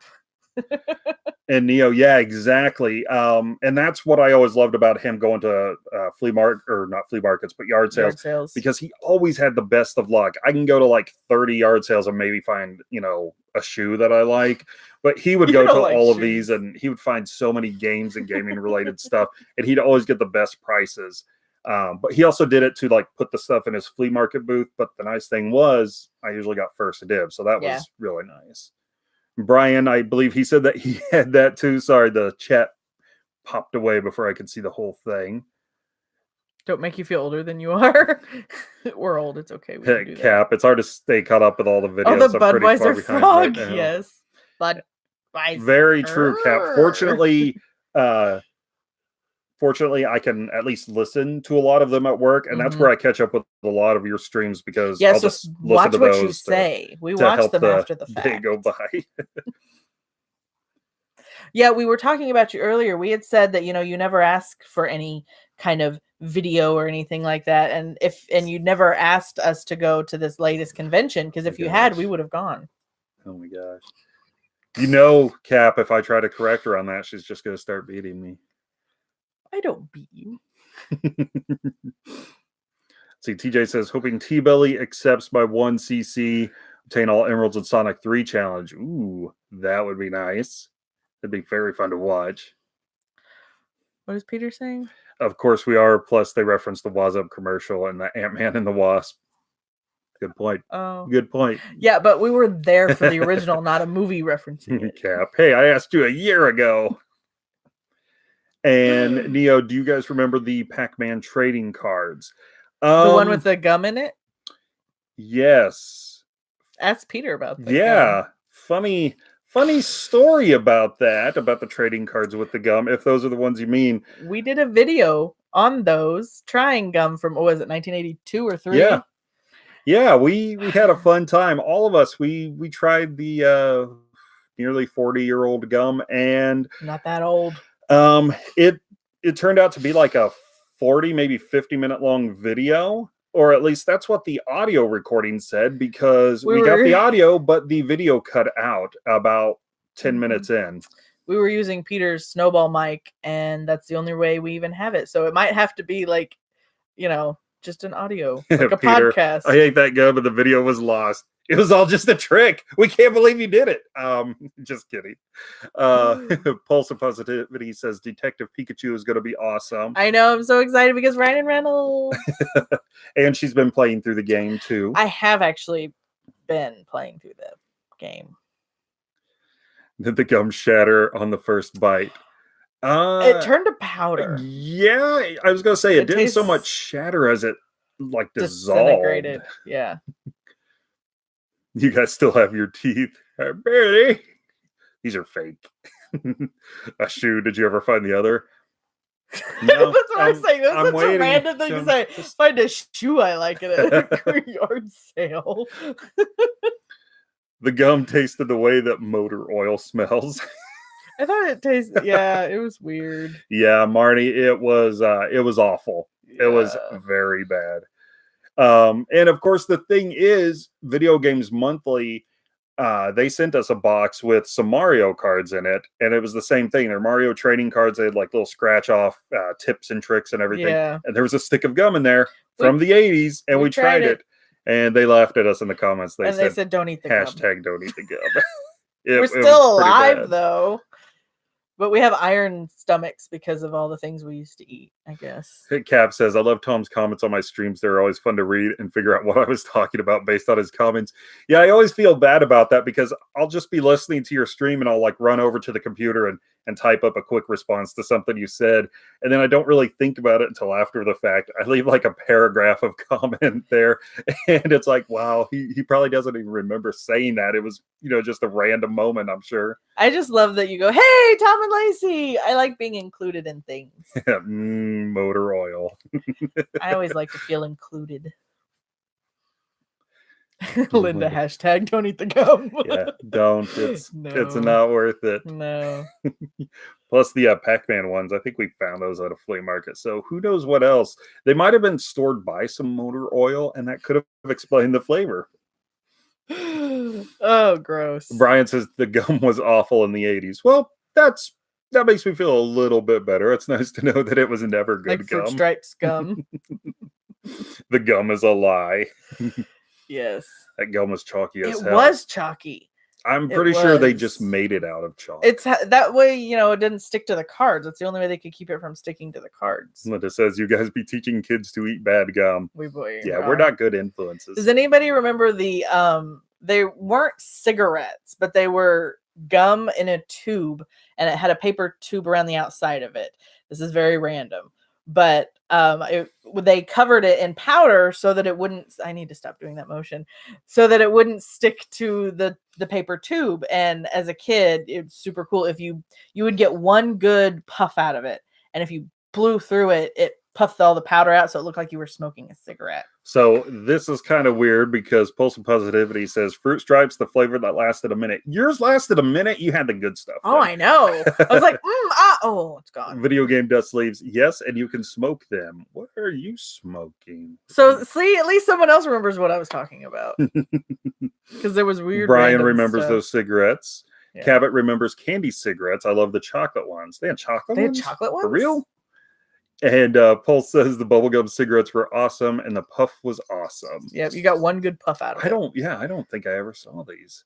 And Neo, yeah, exactly. And that's what I always loved about him going to yard sales, because he always had the best of luck. I can go to like 30 yard sales and maybe find, a shoe that I like, but he would go to all of these and he would find so many games and gaming related stuff, and he'd always get the best prices. But he also did it to like put the stuff in his flea market booth. But the nice thing was I usually got first dibs, so that was really nice. Brian, I believe he said that he had that too. Sorry, the chat popped away before I could see the whole thing. Don't make you feel older than you are. We're old. It's okay. We can do Cap, it's hard to stay caught up with all the videos. Oh, the Budweiser frog. Right, yes. Budweiser. Very true, Cap. Fortunately, I can at least listen to a lot of them at work, and that's where I catch up with a lot of your streams, because I'll just watch listen to what those you say. We watch them after the fact. They go by. Yeah, we were talking about you earlier. We had said that you never ask for any kind of video or anything like that, and you never asked us to go to this latest convention, because if you had, we would have gone. Oh my gosh! Cap, if I try to correct her on that, she's just going to start beating me. I don't beat you. See, TJ says, hoping T-Belly accepts my 1cc, obtain all emeralds in Sonic 3 challenge. Ooh, that would be nice. It'd be very fun to watch. What is Peter saying? Of course we are. Plus, they reference the Waz Up commercial and the Ant-Man and the Wasp. Good point. Oh, good point. Yeah, but we were there for the original, not a movie referencing it. Cap. Hey, I asked you a year ago. And Neo, do you guys remember the Pac-Man trading cards? The one with the gum in it? Yes. Ask Peter about that. Yeah. Gum. Funny story about that, about the trading cards with the gum, if those are the ones you mean. We did a video on those trying gum from, what was it, 1982 or 3? Yeah. Yeah, we had a fun time. All of us, we tried the nearly 40-year-old gum, and Not that old. It turned out to be like a 40, maybe 50-minute long video, or at least that's what the audio recording said, because we got the audio, but the video cut out about 10 minutes in. We were using Peter's snowball mic, and that's the only way we even have it. So it might have to be like, just an audio, like a Peter, podcast. I ate that gum, but the video was lost. It was all just a trick. We can't believe you did it. Just kidding. Pulse of Positivity says Detective Pikachu is going to be awesome. I know. I'm so excited because Ryan Reynolds. And she's been playing through the game too. I have actually been playing through the game. Did the gum shatter on the first bite? It turned to powder. Yeah, I was going to say it didn't so much shatter as it like dissolved. Yeah. You guys still have your teeth. Barely. These are fake. A shoe. Did you ever find the other? No, that's what I'm saying. That's such a random thing to say. Find a shoe I like at a yard sale. The gum tasted the way that motor oil smells. I thought it tasted. Yeah, it was weird. Yeah, Marty, it was awful. Yeah. It was very bad. And of course, the thing is, Video Games Monthly, they sent us a box with some Mario cards in it, and it was the same thing. They're Mario trading cards. They had like little scratch off tips and tricks and everything. Yeah. And there was a stick of gum in there from the 80s, and we tried it. And they laughed at us in the comments. They said, "Don't eat the hashtag gum." Don't eat the gum. We're still alive though. But we have iron stomachs because of all the things we used to eat, I guess. Cap says, I love Tom's comments on my streams. They're always fun to read and figure out what I was talking about based on his comments. Yeah, I always feel bad about that because I'll just be listening to your stream and I'll like run over to the computer and type up a quick response to something you said. And then I don't really think about it until after the fact. I leave like a paragraph of comment there. And it's like, wow, he probably doesn't even remember saying that. It was, just a random moment, I'm sure. I just love that you go, hey, Tom and Lacey. I like being included in things. Motor oil. I always like to feel included. Linda, hashtag don't eat the gum. Yeah, don't. It's not worth it. No. Plus the Pac-Man ones, I think we found those at a flea market. So who knows what else? They might have been stored by some motor oil, and that could have explained the flavor. Oh, gross. Brian says the gum was awful in the 80s. Well, that makes me feel a little bit better. It's nice to know that it was never good like gum. Fruit Stripes gum. The gum is a lie. Yes. That gum was chalky as hell. It was chalky. I'm pretty sure they just made it out of chalk. It's that way, it didn't stick to the cards. That's the only way they could keep it from sticking to the cards. Linda says, you guys be teaching kids to eat bad gum. We're not good influences. Does anybody remember they weren't cigarettes, but they were gum in a tube, and it had a paper tube around the outside of it. This is very random. But they covered it in powder so that it wouldn't. I need to stop doing that motion, so that it wouldn't stick to the paper tube. And as a kid, it's super cool. If you would get one good puff out of it, and if you blew through it, it puffed all the powder out, so it looked like you were smoking a cigarette. So this is kind of weird because Pulse of Positivity says Fruit Stripes, the flavor that lasted a minute. Yours lasted a minute. You had the good stuff. Oh, I know. I was like, it's gone. Video game dust leaves, yes, and you can smoke them. What are you smoking? So see, at least someone else remembers what I was talking about. Because there was weird. Brian remembers those cigarettes. Yeah. Cabot remembers candy cigarettes. I love the chocolate ones. They had chocolate ones? They had chocolate ones? For real? And Pulse says the bubblegum cigarettes were awesome and the puff was awesome. Yeah, you got one good puff out of it. I don't think I ever saw these.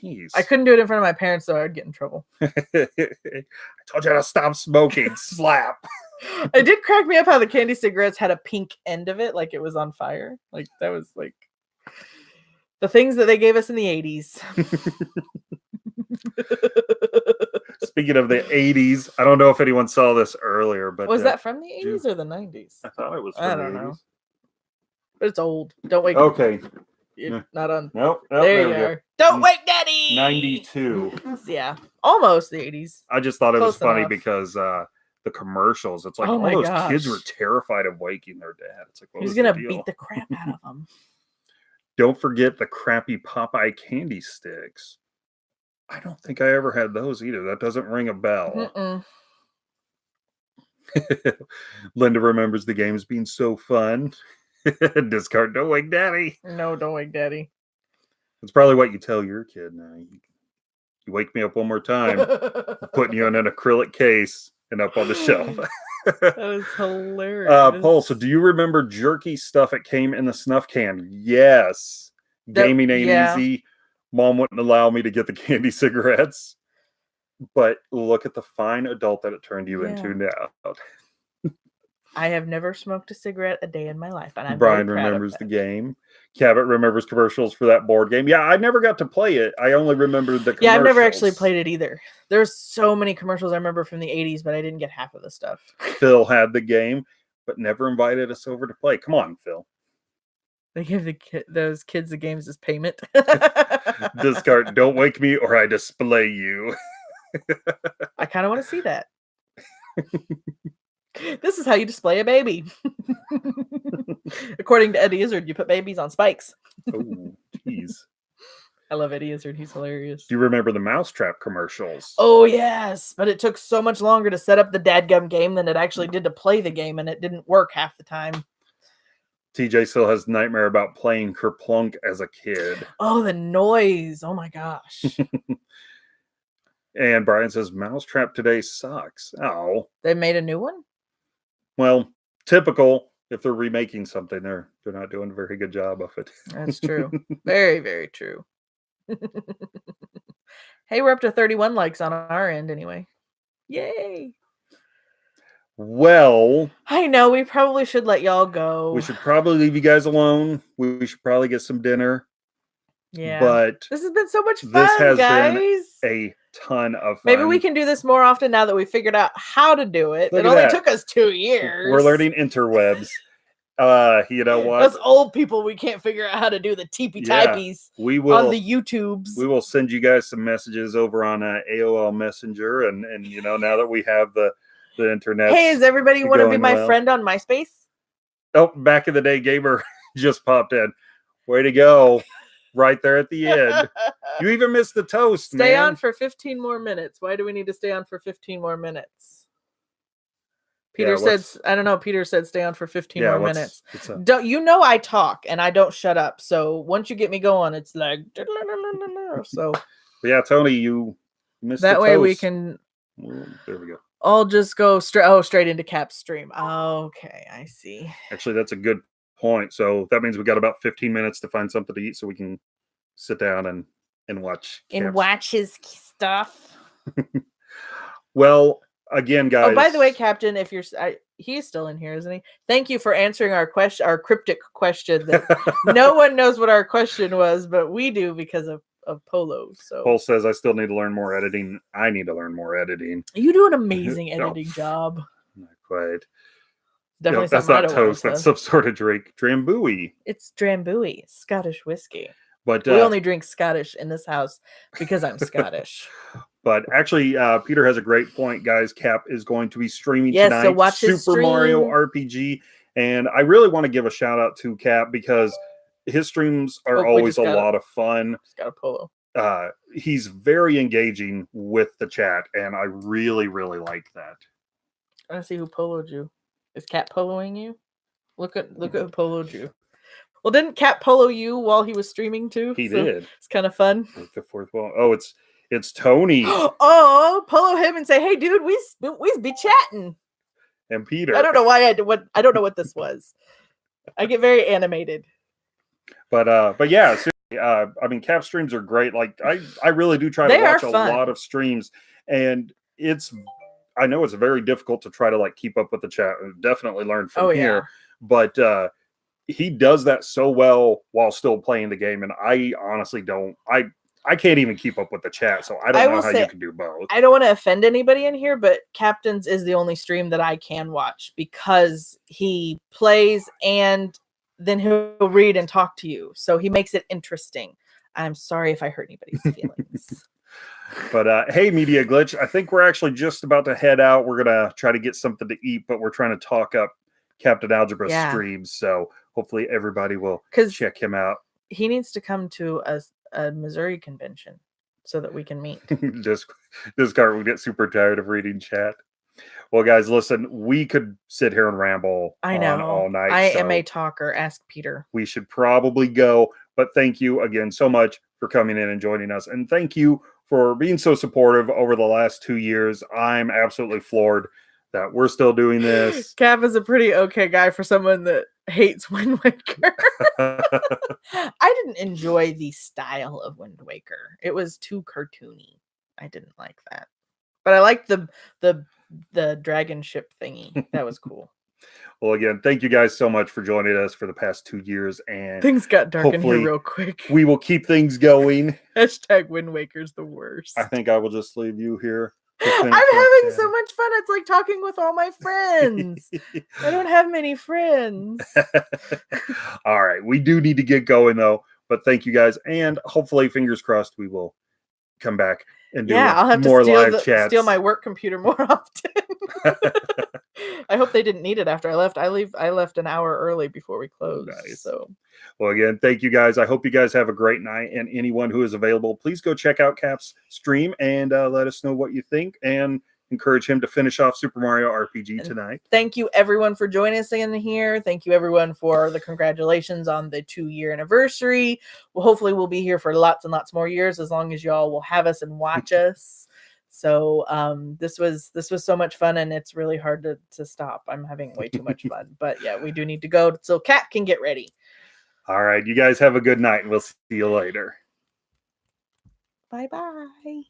Jeez. I couldn't do it in front of my parents, so I'd get in trouble. I told you to stop smoking. Slap. It did crack me up how the candy cigarettes had a pink end of it, like it was on fire. Like that was like the things that they gave us in the 80s. Speaking of the 80s, I don't know if anyone saw this earlier, but was that from the 80s or the 90s? I thought it was from the 80s. Know. But it's old. Don't wake Okay. Not on. Nope. There you are. Don't wake Daddy! 92. Yeah. Almost the 80s. I just thought it was funny because the commercials, it's like all those kids were terrified of waking their dad. It's like, he's going to beat the crap out of them. Don't forget the crappy Popeye candy sticks. I don't think I ever had those either. That doesn't ring a bell. Mm-mm. Linda remembers the games being so fun. Discard, don't wake daddy. No, don't wake daddy. That's probably what you tell your kid now. You wake me up one more time, putting you in an acrylic case and up on the shelf. That was hilarious. Paul, so do you remember jerky stuff? It came in the snuff can. Yes. Gaming ain't easy. Mom wouldn't allow me to get the candy cigarettes. But look at the fine adult that it turned you into now. I have never smoked a cigarette a day in my life. And I'm Brian remembers the game. Cabot remembers commercials for that board game. Yeah, I never got to play it. I only remembered the commercials. Yeah, I've never actually played it either. There's so many commercials I remember from the 80s, but I didn't get half of the stuff. Phil had the game, but never invited us over to play. Come on, Phil. They give those kids the games as payment. Discard, don't wake me or I display you. I kind of want to see that. This is how you display a baby. According to Eddie Izzard, you put babies on spikes. Oh, jeez. I love Eddie Izzard. He's hilarious. Do you remember the Mousetrap commercials? Oh, yes. But it took so much longer to set up the dadgum game than it actually did to play the game, and it didn't work half the time. TJ still has nightmare about playing Kerplunk as a kid. Oh, the noise. Oh, my gosh. And Brian says, Mousetrap today sucks. Oh. They made a new one? Well, typical. If they're remaking something, they're not doing a very good job of it. That's true. Very, very true. Hey, we're up to 31 likes on our end anyway. Yay. Well, I know. We probably should let y'all go. We should probably leave you guys alone. We should probably get some dinner. Yeah. But this has been so much fun, this has guys. been a ton of fun. Maybe we can do this more often now that we figured out how to do it. It only took us 2 years. We're learning interwebs. You know what? Us old people, we can't figure out how to do the teepy-typies on the YouTubes. We will send you guys some messages over on AOL Messenger. And you know, now that we have the internet. Hey, does everybody want to be my friend on MySpace? Oh, back in the day, Gamer just popped in. Way to go. Right there at the end. You even missed the toast, Stay on for 15 more minutes. Why do we need to stay on for 15 more minutes? Peter said, I don't know. Peter said stay on for 15 more minutes. Don't you know I talk and I don't shut up. So once you get me going, it's like so. Yeah, Tony, you missed that the way toast. We can. Well, there we go. I'll just go straight into Cap's stream. Okay, I see. Actually, that's a good point. So that means we got about 15 minutes to find something to eat so we can sit down and watch watch his stuff. Well, again, guys. Oh, by the way, Captain, if you're he's still in here, isn't he? Thank you for answering our cryptic question that no one knows what our question was, but we do because of Polo. So Paul says I still need to learn more editing. I need to learn more editing. You do an amazing editing job. Not quite. Definitely that's not toast. That's some sort of drink. Drambuie. It's Drambuie, Scottish whiskey. But we only drink Scottish in this house because I'm Scottish. But actually, Peter has a great point, guys. Cap is going to be streaming tonight. So watch his Super Mario RPG. And I really want to give a shout out to Cap because his streams are always a lot of fun. Just got a Polo. He's very engaging with the chat, and I really, really like that. I want to see who poloed you. Is Cap poloing you? Look at who poloed you. Well, didn't Cap polo you while he was streaming too? He did. It's kind of fun. Like the fourth wall. Oh, it's Tony. Oh, polo him and say, "Hey, dude, we be chatting." And Peter. I don't know why I don't know what this was. I get very animated. But yeah, seriously, I mean, Cap streams are great. Like I really do try to watch a lot of streams, and I know it's very difficult to try to like keep up with the chat. Definitely learn from here, but he does that so well while still playing the game, and I honestly don't. I can't even keep up with the chat, so I don't know how you can do both. I don't want to offend anybody in here, but Captain's is the only stream that I can watch because he plays and then he'll read and talk to you. So he makes it interesting. I'm sorry if I hurt anybody's feelings. But hey, Media Glitch, I think we're actually just about to head out. We're going to try to get something to eat, but we're trying to talk up Captain Algebra streams. So hopefully everybody will check him out. He needs to come to a Missouri convention so that we can meet. Discard will get super tired of reading chat. Well, guys, listen, we could sit here and ramble on all night. I am a talker. Ask Peter. We should probably go, but thank you again so much for coming in and joining us. And thank you for being so supportive over the last 2 years. I'm absolutely floored that we're still doing this. Cav is a pretty okay guy for someone that hates Wind Waker. I didn't enjoy the style of Wind Waker. It was too cartoony. I didn't like that. But I liked the dragon ship thingy. That was cool. Well, again, thank you guys so much for joining us for the past 2 years. And things got dark in here real quick. We will keep things going. Hashtag Wind Waker's the worst. I think I will just leave you here. I'm having so much fun. It's like talking with all my friends. I don't have many friends. All right. We do need to get going, though. But thank you guys. And hopefully, fingers crossed, we will come back and do I'll have more to live chats. Steal my work computer more often. I hope they didn't need it after I left. I left an hour early before we closed. Nice. So, well, again, thank you guys. I hope you guys have a great night. And anyone who is available, please go check out Cap's stream and let us know what you think and encourage him to finish off Super Mario RPG tonight. Thank you, everyone, for joining us in here. Thank you, everyone, for the congratulations on the 2-year anniversary. Well, hopefully, we'll be here for lots and lots more years as long as y'all will have us and watch us. So this was so much fun, and it's really hard to stop. I'm having way too much fun. But yeah, we do need to go so Cat can get ready. All right. You guys have a good night, and we'll see you later. Bye-bye.